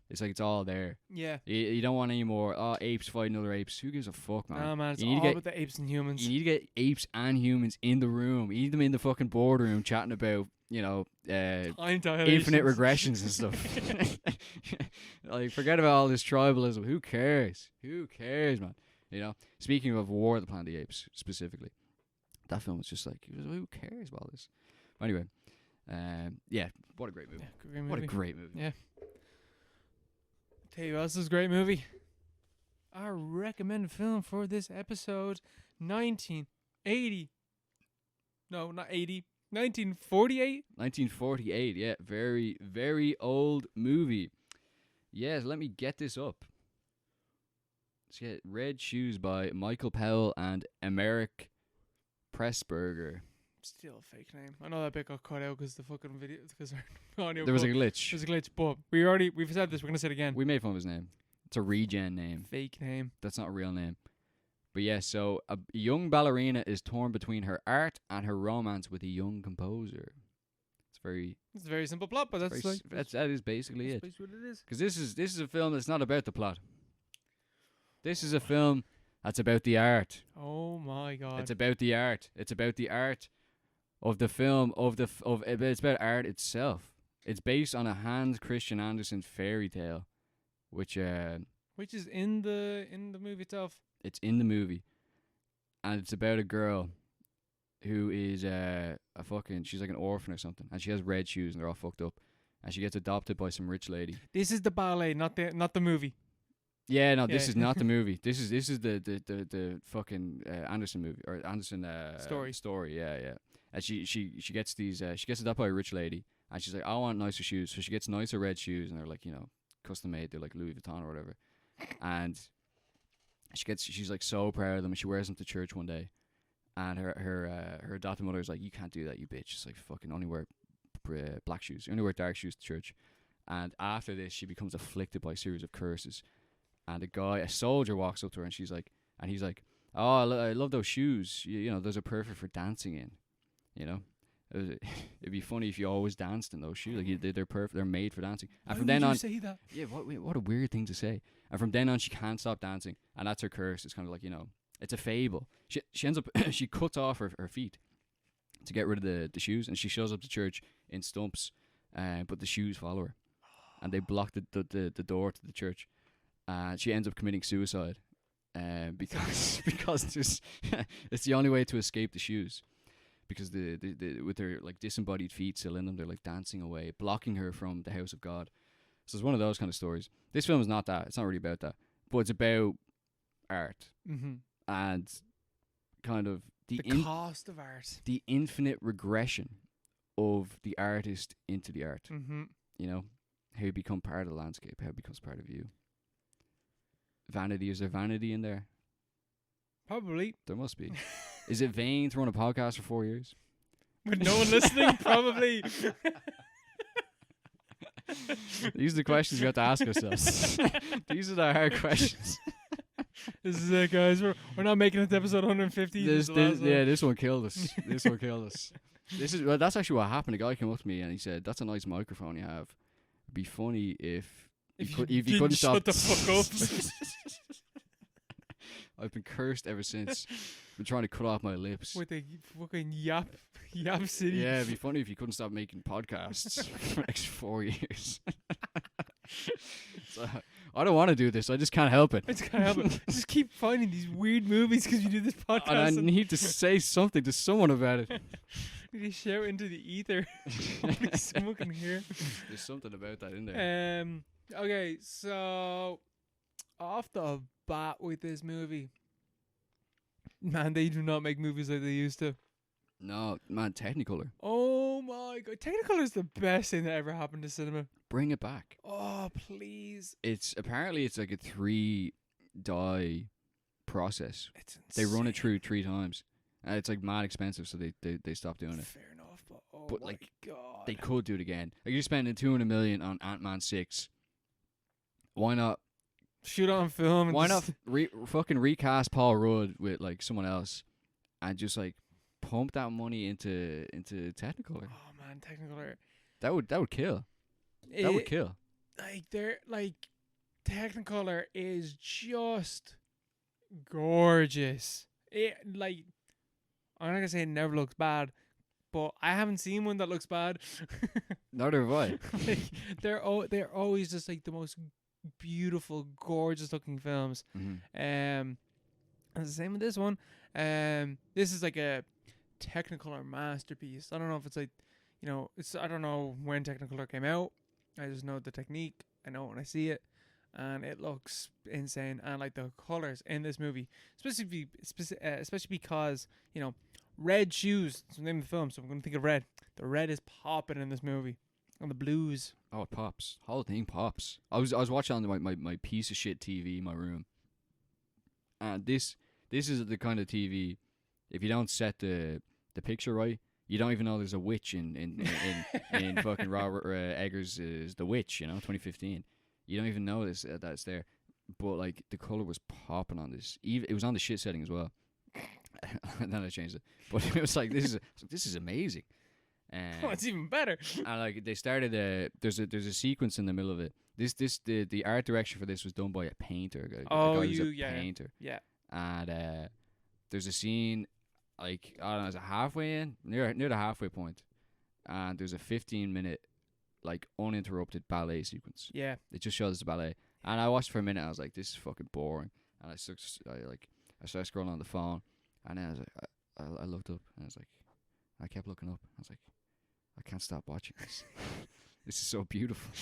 It's like it's all there.
Yeah.
You don't want any more apes fighting other apes. Who gives a fuck, man?
Nah, man, it's all about the apes and humans.
You need to get apes and humans in the room. You need them in the fucking boardroom chatting about, infinite regressions and stuff. Like, forget about all this tribalism. Who cares? Who cares, man? Speaking of War of the Planet of the Apes, specifically, that film was just like, who cares about this? Anyway, what a great movie.
Yeah,
what a great movie.
Yeah. Tell you what else is a great movie. Our recommended film for this episode, 1980. No, not 80. 1948?
1948, yeah. Very, very old movie. Yes, let me get this up. Let's get Red Shoes by Michael Powell and Emeric Pressburger.
Still a fake name. I know that bit got cut out because the fucking video, because our audio.
There was a glitch.
There's a glitch, but we've said this. We're gonna say it again.
We made fun of his name. It's a regen name.
Fake name.
That's not a real name. But yeah, so a young ballerina is torn between her art and her romance with a young composer. It's
It's a very simple plot, but that
is basically it.
Basically what it is.
Because this is a film that's not about the plot. This is a film that's about the art.
Oh my god!
It's about the art. It's about the art of the film it's about art itself. It's based on a Hans Christian Andersen fairy tale, which
is in the movie itself.
It's in the movie, and it's about a girl who is she's like an orphan or something, and she has red shoes and they're all fucked up, and she gets adopted by some rich lady.
This is the ballet, not the movie.
Yeah, no, this is not the movie. This is the fucking Anderson movie or Anderson story. Yeah. And she gets she gets adopted by a rich lady, and she's like, I want nicer shoes, so she gets nicer red shoes, and they're like, custom made. They're like Louis Vuitton or whatever, and she's like so proud of them, and she wears them to church one day, and her adopted mother is like, you can't do that, you bitch. It's like, fucking only wear black shoes, you only wear dark shoes to church. And after this, she becomes afflicted by a series of curses. And a soldier walks up to her, and he's like, oh, I love those shoes. Those are perfect for dancing in. It'd be funny if you always danced in those shoes. Like they're perfect. They're made for dancing. And from then on,
say that?
Yeah, what a weird thing to say. And from then on, she can't stop dancing, and that's her curse. It's kind of like it's a fable. She ends up she cuts off her feet to get rid of the shoes, and she shows up to church in stumps, but the shoes follow her, and they block the door to the church. She ends up committing suicide because it's the only way to escape the shoes, because the with their like disembodied feet still in them, they're like dancing away, blocking her from the house of God. So it's one of those kind of stories. This film is not that. It's not really about that, but it's about art and kind of the
cost of art,
the infinite regression of the artist into the art. How you become part of the landscape, how it becomes part of you. Vanity, is there vanity in there?
Probably.
There must be. Is it vain to run a podcast for 4 years?
With no one listening? Probably.
These are the questions we have to ask ourselves. These are the hard questions.
This is it, guys. We're not making it to episode 150.
This one killed us. That's actually what happened. A guy came up to me and he said, "That's a nice microphone you have. It'd be funny if you couldn't stop."
Shut the fuck up.
I've been cursed ever since. Been trying to cut off my lips.
With a fucking yap city.
Yeah, it'd be funny if you couldn't stop making podcasts for the next 4 years. So, I don't want to do this. I just can't help it.
Just keep finding these weird movies because you do this podcast.
And I need to say something to someone about it.
You need to shout into the ether. Hopefully someone can hear.
There's something about that in there.
Okay, so off the bat with this movie, man, they do not make movies like they used to.
No, man, Technicolor.
Oh my god, Technicolor is the best thing that ever happened to cinema.
Bring it back.
Oh, please.
It's like a 3-dye process.
It's insane.
They run it through 3 times. And it's like mad expensive, so they stopped doing it.
Fair enough, but my god.
They could do it again. Like, you're spending $200 million on Ant-Man 6. Why not
shoot on film?
Why not fucking recast Paul Rudd with like someone else and just like pump that money into Technicolor?
Oh man, Technicolor.
That would kill. That would kill.
Technicolor is just gorgeous. I'm not gonna say it never looks bad, but I haven't seen one that looks bad.
Neither have I.
They're always just like the most beautiful, gorgeous looking films. And it's the same with this one. This is like a Technicolor masterpiece. I don't know if it's like, I don't know when Technicolor came out. I just know the technique. I know it when I see it, and it looks insane. And like the colors in this movie, especially because red shoes. It's the name of the film, so I'm going to think of red. The red is popping in this movie, and the blues.
Oh, it pops. The whole thing pops. I was watching on my piece of shit TV in my room, and this is the kind of TV. If you don't set the picture right, you don't even know there's a witch in fucking Robert Eggers' The Witch, 2015. You don't even know that it's there. But like the color was popping on this. Even it was on the shit setting as well. And then I changed it. But it was like this is amazing.
Oh, it's even better.
And like they started there's a sequence in the middle of it. The art direction for this was done by a painter. A guy who's a painter.
Yeah.
And there's a scene like I don't know, is it halfway in? Near the halfway point. And there's a 15-minute like uninterrupted ballet sequence.
Yeah.
It just shows the ballet. And I watched for a minute, I was like, this is fucking boring. And I started scrolling on the phone, and then I was like I looked up, and I kept looking up. I was like, I can't stop watching this. This is so beautiful.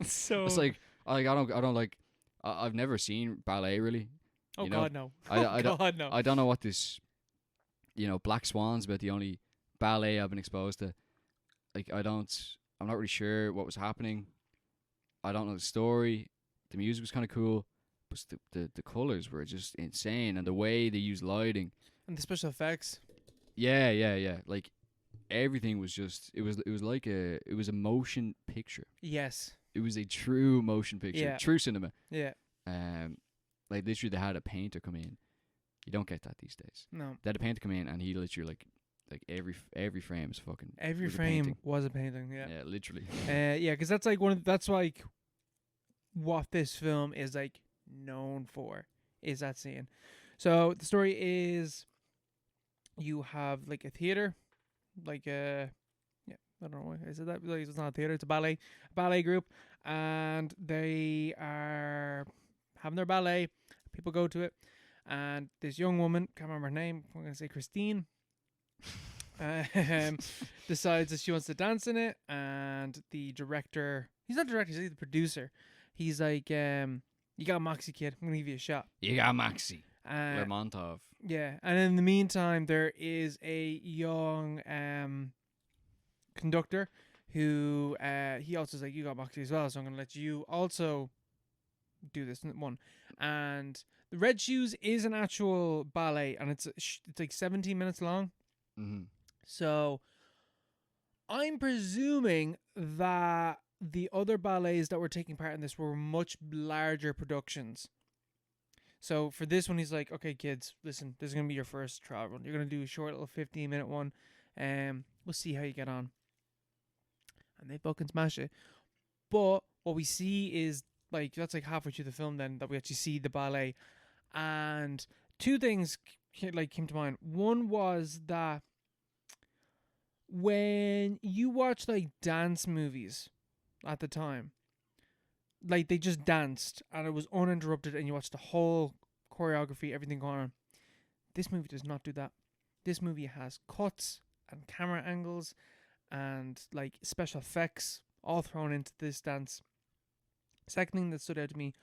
So
it's like I don't like. I've never seen ballet really.
Oh
you know?
God no.
God
no.
I don't know what this. Black Swan's about the only ballet I've been exposed to. Like I'm not really sure what was happening. I don't know the story. The music was kind of cool, but the colors were just insane, and the way they used lighting
and the special effects.
Yeah. Like everything was just it was a motion picture.
Yes.
It was a true motion picture.
Yeah.
True cinema.
Yeah.
Like literally they had a painter come in. You don't get that these days.
No.
They had a painter come in, and he literally like every frame is fucking
every frame was a painting. Yeah.
Yeah, literally.
Yeah, because that's like that's like what this film is like known for, is that scene. So the story is you have like a theater, like I don't know, is it that? Like, it's not a theater, it's a ballet group, and they are having their ballet. People go to it, and this young woman, can't remember her name, I'm gonna say Christine, decides that she wants to dance in it, and the director, he's not the director, he's the producer. He's like, you got Moxie, kid. I'm going to give you a shot.
You got Moxie. Lermontov.
Yeah. And in the meantime, there is a young conductor who he also is like, you got Moxie as well, so I'm going to let you also do this one. And the Red Shoes is an actual ballet, and it's like 17 minutes long.
Mm-hmm.
So I'm presuming that the other ballets that were taking part in this were much larger productions. So for this one, he's like, okay, kids, listen, this is going to be your first trial run. You're going to do a short little 15-minute one. We'll see how you get on. And they fucking smash it. But what we see is, like, that's like halfway through the film then, that we actually see the ballet. And two things came to mind. One was that when you watch like dance movies at the time, like they just danced and it was uninterrupted and you watched the whole choreography, everything going on. This movie does not do that. This movie has cuts and camera angles and like special effects all thrown into this dance. Second thing that stood out to me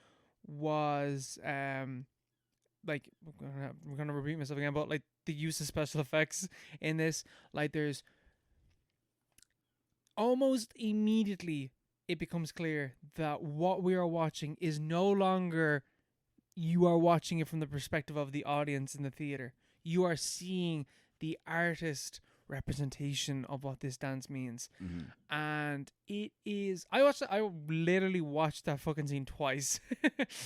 was like we're gonna repeat myself again, but like the use of special effects in this. Like there's almost immediately it becomes clear that what we are watching is no longer you are watching it from the perspective of the audience in the theater. You are seeing the artist representation of what this dance means. Mm-hmm. And it is, I literally watched that fucking scene twice.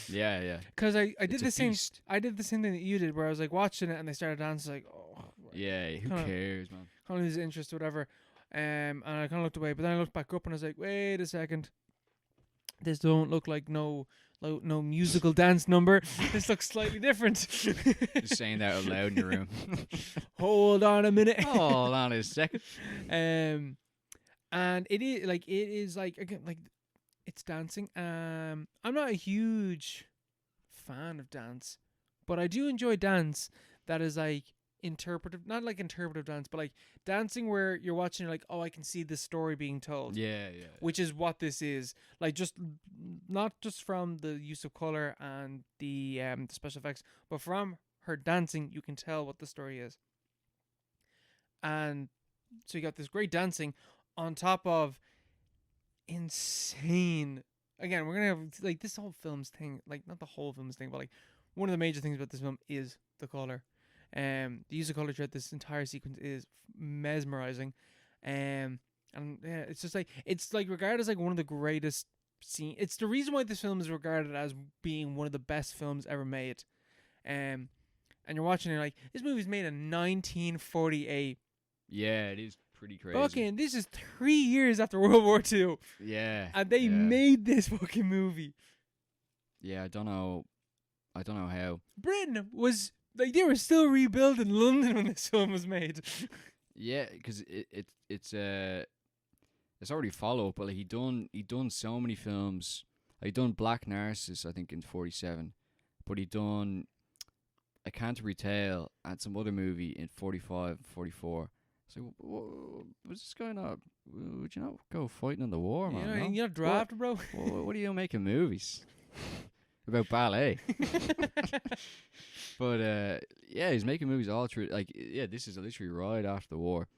Yeah.
Because I did the same thing that you did, where I was like watching it and they started dancing, like, oh
yeah, who cares, man?
Kind of lose interest or whatever. And I kind of looked away, but then I looked back up and I was like, wait a second, this don't look like no musical dance number. This looks slightly different.
Just saying that out loud in your room.
Hold on a minute.
Hold on a second.
And it is like again, like it's dancing. I'm not a huge fan of dance, but I do enjoy dance that is like interpretive, not like interpretive dance, but like dancing where you're watching, you're like, oh, I can see this story being told.
Yeah.
Which is what this is. Like, just not just from the use of color and the special effects, but from her dancing, you can tell what the story is. And so you got this great dancing on top of insane. Again, we're gonna have like this whole film's thing, like not the whole film's thing, but like one of the major things about this film is the color. The use of color throughout this entire sequence is mesmerizing, and yeah, it's just like it's like regarded as like one of the greatest scene. It's the reason why this film is regarded as being one of the best films ever made. And you're watching it like this movie's made in 1948.
Yeah, it is pretty crazy.
Fucking, this is 3 years after World War II.
Yeah.
And they made this fucking movie.
Yeah, I don't know how.
Britain was, like, they were still rebuilding London when this film was made.
Yeah, because it's already follow up, but like he done so many films. He done Black Narcissus, I think, in 47, but he done A Canterbury Tale and some other movie in 45, 44. So what's this guy not? Would you not go fighting in the war, man? No?
You're not drafted, bro.
What are you making movies about ballet? But yeah, he's making movies all through. Like, yeah, this is literally right after the war.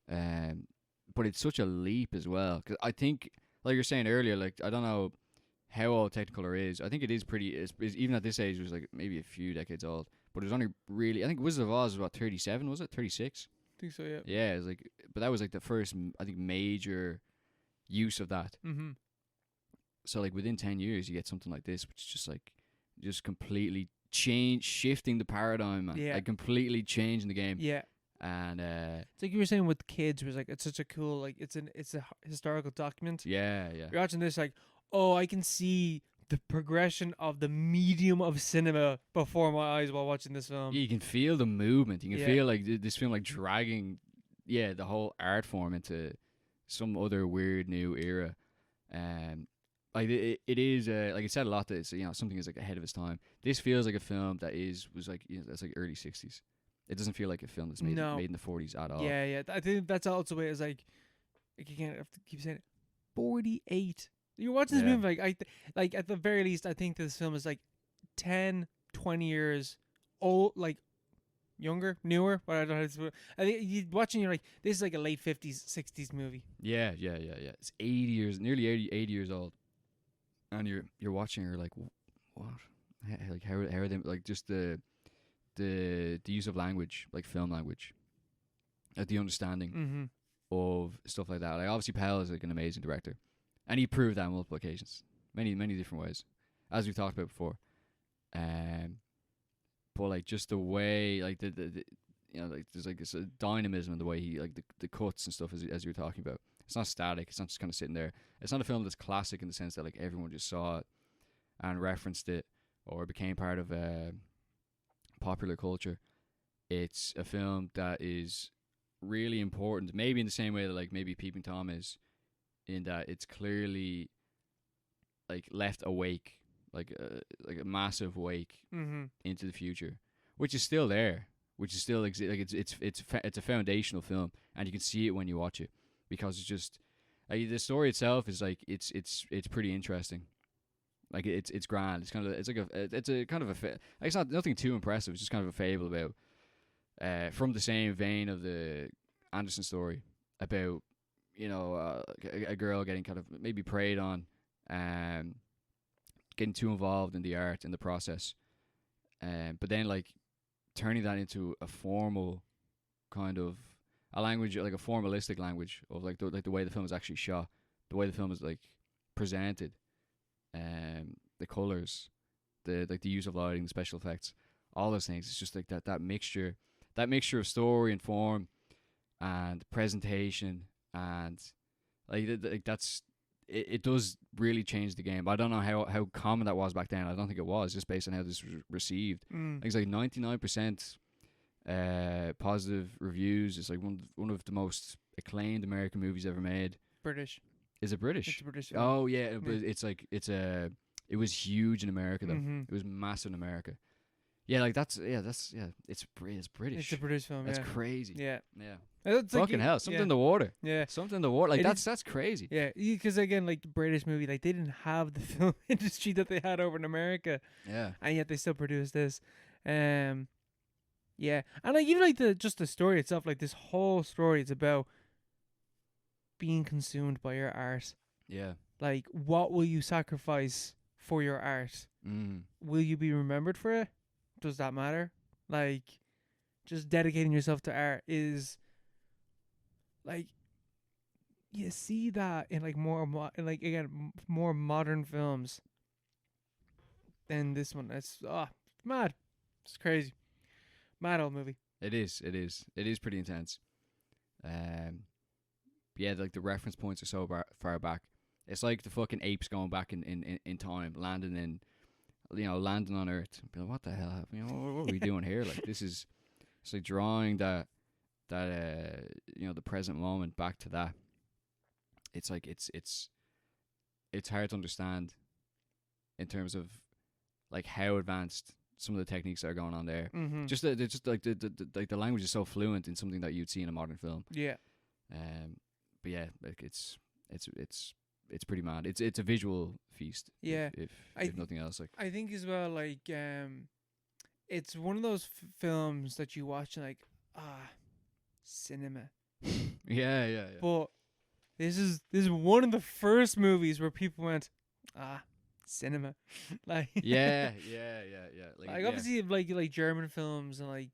But it's such a leap as well. Because I think, like you're saying earlier, like, I don't know how old Technicolor is. I think it is pretty, even at this age, it was like maybe a few decades old. But it was only really, I think Wizard of Oz was about 37, was it? 36?
I think so, yeah.
Yeah, it was like, but that was like the first, I think, major use of that.
Mm-hmm.
So like within 10 years, you get something like this, which is just like, just completely shifting the paradigm, man.
Yeah.
Like completely changing the game.
Yeah.
And
it's like you were saying with kids, it was like, it's such a cool, like, it's a historical document.
yeah.
You're watching this like, oh, I can see the progression of the medium of cinema before my eyes while watching this film.
Yeah, you can feel the movement. You can feel like this film like dragging, the whole art form into some other weird new era. Like it is like I said a lot that it's, something is like ahead of its time. This feels like a film that was like that's like early 60s. It doesn't feel like a film that's made in the 40s at all.
Yeah. I think that's also it. Is like you can't have to keep saying it. 48. You're watching this movie like at the very least, I think this film is like 10, 20 years old, like younger, newer. But I don't know. I think you watching, you're like, this is like a late 50s, 60s movie.
Yeah. It's 80 years, nearly 80 years old, and you're watching. You're like, what? How are they like just the use of language, like film language, the understanding of stuff like that. Like obviously, Powell is like an amazing director, and he proved that on multiple occasions, many different ways, as we've talked about before. But like just the way, like the like there's like this dynamism in the way he like the cuts and stuff as you were talking about. It's not static. It's not just kind of sitting there. It's not a film that's classic in the sense that like everyone just saw it and referenced it or became part of popular culture. It's a film that is really important, maybe in the same way that like maybe Peeping Tom is, in that it's clearly like left a wake, like a massive wake into the future, which is still there, which is still like it's a foundational film, and you can see it when you watch it because it's just the story itself is like it's pretty interesting. Like it's grand. It's kind of it's a kind of a it's not nothing too impressive. It's just kind of a fable about from the same vein of the Anderson story about a girl getting kind of maybe preyed on, getting too involved in the art in the process, but then like turning that into a formal kind of a language, like a formalistic language of like the way the film is actually shot, the way the film is like presented. The colors, the use of lighting, the special effects, all those things. It's just like that mixture of story and form and presentation, and like that's it does really change the game. I don't know how common that was back then. I don't think it was, just based on how this was received. I think it's like 99% positive reviews. It's like one of the most acclaimed American movies ever made.
British.
Is it British?
It's British. Yeah.
Oh yeah, but it's like it was huge in America though. It was massive in America. Yeah, like it's British.
It's a British film.
That's crazy.
Yeah.
Fucking
like,
hell, something in the water.
Yeah,
something in the water. Like that's crazy.
Yeah, because again, like the British movie, like they didn't have the film industry that they had over in America.
Yeah,
and yet they still produced this. Yeah, and like even like the story itself, like this whole story, it's about being consumed by your art.
Yeah.
Like, what will you sacrifice for your art? Will you be remembered for it? Does that matter? Like, just dedicating yourself to art is like, you see that in like more modern films than this one. It's mad. It's crazy. Mad old movie.
It is pretty intense. Yeah, like the reference points are so far back. It's like the fucking apes going back in time, landing on Earth. Be like, what the hell? What are we doing here? Like it's like drawing that the present moment back to that. It's like it's hard to understand in terms of like how advanced some of the techniques that are going on there.
Mm-hmm.
Just the language is so fluent in something that you'd see in a modern film.
Yeah.
But yeah, like it's pretty mad. It's a visual feast.
Yeah.
If nothing else, like
I think as well, like it's one of those films that you watch and like cinema.
yeah.
But this is one of the first movies where people went cinema. Like
yeah.
Like obviously like German films and like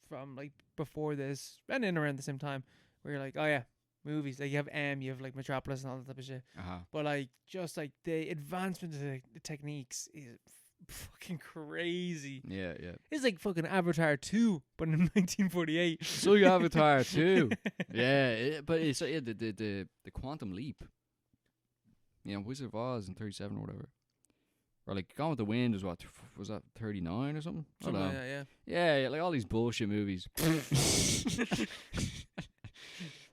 from like before this and in around the same time where you're like, oh yeah, movies. Like you have like Metropolis and all that type of shit. But like just like the advancement of the techniques is fucking crazy.
Yeah.
It's like fucking Avatar 2, but in 1948.
So you Avatar 2. Yeah, but it's the quantum leap. Wizard of Oz in 37 or whatever. Or like Gone with the Wind was that 39 or something?
Something like that, yeah.
Yeah, like all these bullshit movies.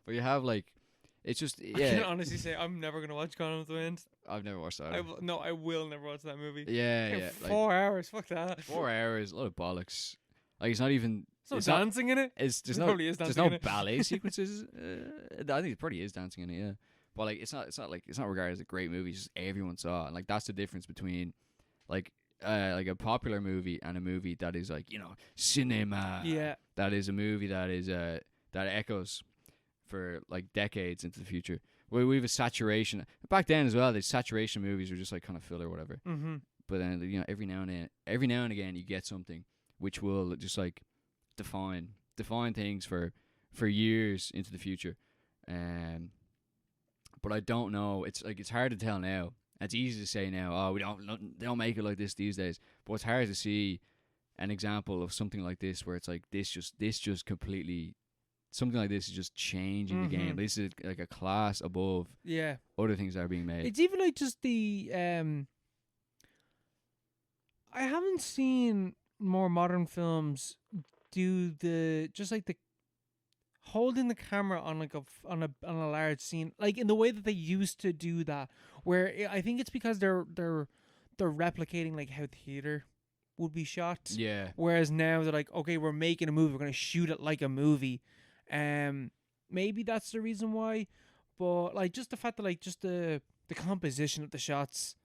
But you have like, it's just
I can honestly say I'm never gonna watch Gone with the Wind.
I've never watched that.
I will never watch that movie.
Yeah.
4 hours, fuck that.
4 hours, a lot of bollocks. Like it's not even.
There's no dancing in it.
There's no ballet sequences. I think it probably is dancing in it. Yeah, but like it's not regarded as a great movie. It's just everyone saw it. And like that's the difference between like a popular movie and a movie that is like cinema.
Yeah.
That is a movie that is that echoes for like decades into the future. We have a saturation back then as well. The saturation movies were just like kind of filler or whatever.
Mm-hmm.
But then every now and again you get something which will just like define things for years into the future. But I don't know. It's like it's hard to tell now. It's easy to say now. Oh, they don't make it like this these days. But it's hard to see an example of something like this where it's like this just completely. Something like this is just changing the game. This is like a class above other things that are being made.
It's even like just the I haven't seen more modern films do the holding the camera on like on a large scene, like in the way that they used to do that. Where I think it's because they're replicating like how theater would be shot.
Yeah.
Whereas now they're like, okay, we're making a movie, we're gonna shoot it like a movie. Maybe that's the reason why, but like just the fact that like just the composition of the shots,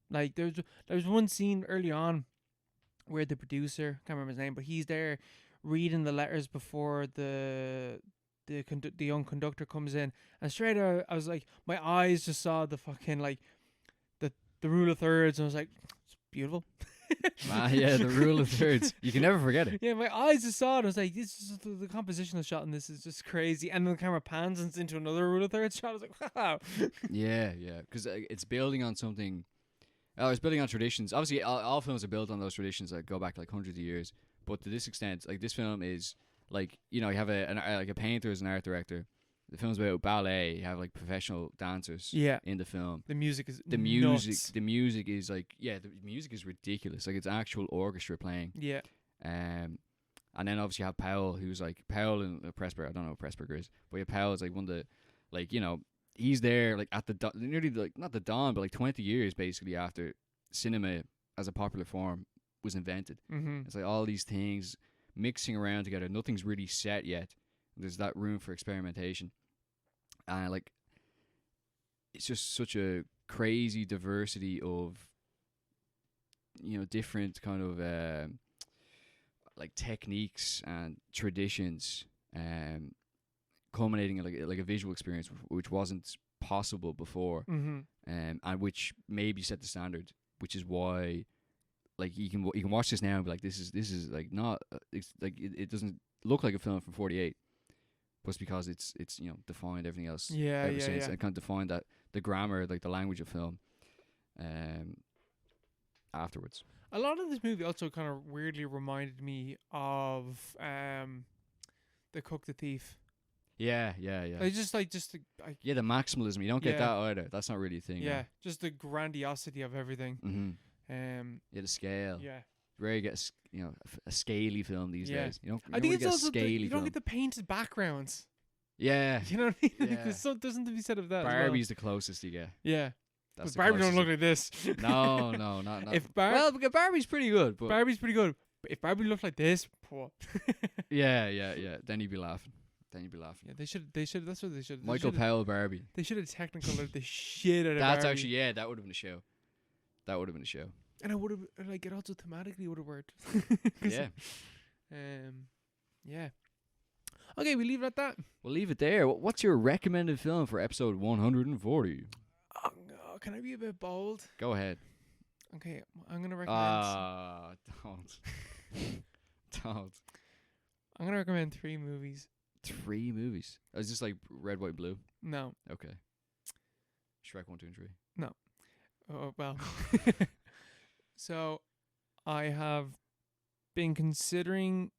like there's one scene early on where the producer, can't remember his name, but he's there reading the letters before the young conductor comes in, and straight out I was like, my eyes just saw the fucking like the rule of thirds, and I was like, it's beautiful.
Yeah, the rule of thirds. You can never forget it.
Yeah, my eyes just saw it. I was like, this is the composition of the shot, and this is just crazy. And then the camera pans and it's into another rule of thirds shot. I was like, wow.
Yeah, because it's building on something. It's building on traditions. Obviously, all films are built on those traditions that go back like hundreds of years. But to this extent, like this film is like you have a painter as an art director. The film's about ballet. You have like professional dancers. In the film,
the music is
the music is like the music is ridiculous. Like it's actual orchestra playing.
Yeah.
And then obviously you have Powell, who's like Powell and Pressburger. I don't know what Pressburger is, but Powell is like one of the like he's there like at the nearly like not the dawn, but like 20 years basically after cinema as a popular form was invented.
Mm-hmm.
It's like all these things mixing around together. Nothing's really set yet. There's that room for experimentation. And like it's just such a crazy diversity of different kind of like techniques and traditions, culminating in like a visual experience which wasn't possible before.
Mm-hmm.
And which maybe set the standard, which is why like you can watch this now and be like, this is like not it's like it doesn't look like a film from 48. But it's because it's defined everything else ever since. And kind of defined that the grammar, like the language of film, afterwards.
A lot of this movie also kind of weirdly reminded me of The Cook the Thief.
Yeah.
Like just the
Yeah, the maximalism. You don't get
Yeah.
that either. That's not really a thing.
yeah, just the grandiosity of everything.
Mm-hmm. Yeah, the scale.
Yeah.
Rare you get a scaly film these
Yeah.
days. You don't.
I think it's
get
also
a scaly
you don't
film.
get the painted backgrounds.
Yeah.
You know what I mean?
Yeah.
There's something to be said of that.
Barbie's the closest you get.
As well. Yeah.
That's
But
the
Barbie don't
closest
look like this.
No, not.
If
well, because Barbie's pretty good, but
Barbie's pretty good. But if Barbie looked like this, poor.
yeah. Then you'd be laughing.
Yeah, they should. That's what they should.
Michael Powell Barbie.
They should have technicolored the shit out of
That's
Barbie.
actually that would have been a show.
And I would have it also thematically would have worked.
Yeah.
Yeah. Okay, we leave it at that.
We'll leave it there. What's your recommended film for episode 140?
Oh, no, can I be a bit bold?
Go ahead.
Okay, I'm gonna recommend.
Don't.
I'm gonna recommend 3 movies.
3 movies. Is this like Red, White, Blue?
No.
Okay. Shrek 1, 2, and 3.
No. Oh well. So, I have been considering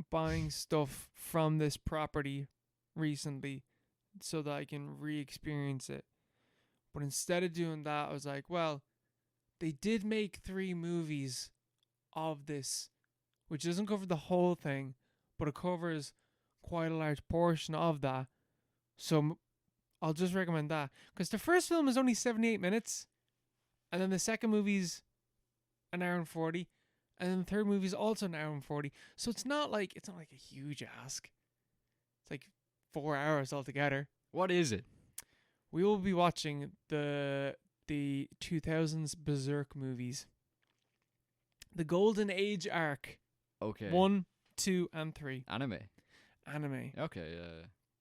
buying stuff from this property recently so that I can re-experience it. But instead of doing that, I was like, well, they did make 3 movies of this, which doesn't cover the whole thing, but it covers quite a large portion of that. So I'll just recommend that. Because the first film is only 78 minutes, and then the second movie's an hour and 40, and then the third movie is also an hour and 40. So it's not like a huge ask. It's like 4 hours altogether.
What is it?
We will be watching the 2000s Berserk movies. The Golden Age arc.
Okay.
1, 2, and 3.
Anime.
Okay.
Okay.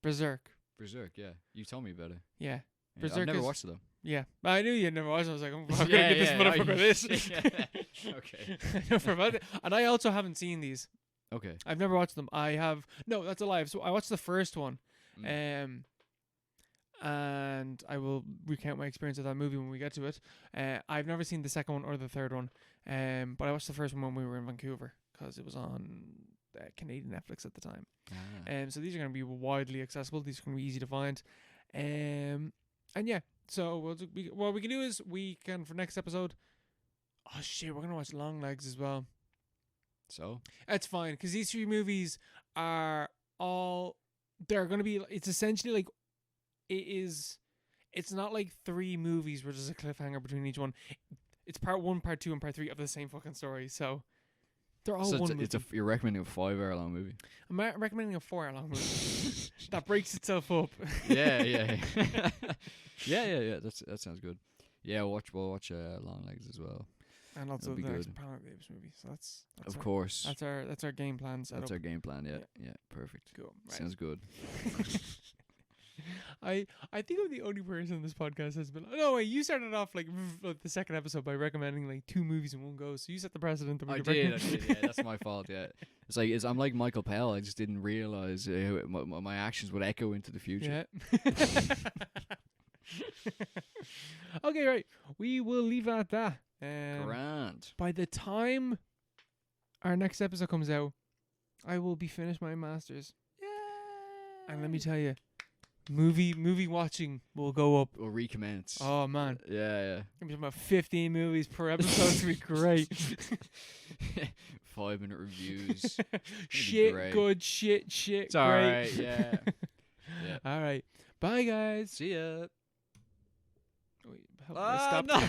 Berserk.
Berserk. Yeah. You told me about it.
Yeah.
Yeah,
Berserk
I've never
is-
watched it though.
Yeah. But I knew you'd never watched it. I was like, I'm gonna
Yeah,
get this
yeah,
motherfucker this.
Okay.
I know for about it. And I also haven't seen these.
Okay.
I've never watched them. No, that's a lie. So I watched the first one.
Mm.
And I will recount my experience of that movie when we get to it. I've never seen the second one or the third one. But I watched the first one when we were in Vancouver because it was on Canadian Netflix at the time. So these are going to be widely accessible. These are going to be easy to find. And yeah, so what we can do is we can, for next episode, oh shit, we're going to watch Long Legs as well.
So?
That's fine, because these 3 movies are all, they're going to be, it's essentially like, it's not like 3 movies where there's a cliffhanger between each one. It's part 1, part 2, and part 3 of the same fucking story, so they're all one movie.
You're recommending a 5-hour long movie.
I'm recommending a 4-hour-long movie that breaks itself up.
Yeah. Yeah. That sounds good. Yeah, we'll watch Long Legs as well.
And also
That'd
the
be
next
good.
Planet of the Apes movie. So that's
Of
our,
course.
That's our game plan set
That's
up.
our game plan. Yeah. Perfect.
Cool. Right.
Sounds good.
I think I'm the only person in this podcast that's been. No, wait, you started off like the second episode by recommending like 2 movies in one go. So you set the precedent. That we
I
could
did.
recommend.
Yeah, that's my fault. Yeah, I'm like Michael Powell. I just didn't realize my actions would echo into the future.
Yeah. Okay, right. We will leave it at that.
Grand.
By the time our next episode comes out, I will be finished my masters.
Yeah.
And let me tell you, movie watching will go up.
We'll recommence.
Oh man.
Yeah.
Gonna be about 15 movies per episode. It's gonna be great.
5-minute reviews.
Shit,
great.
good shit,
It's
great.
alright. Yeah.
All right. Bye, guys.
See ya.
Wait, stop.
No.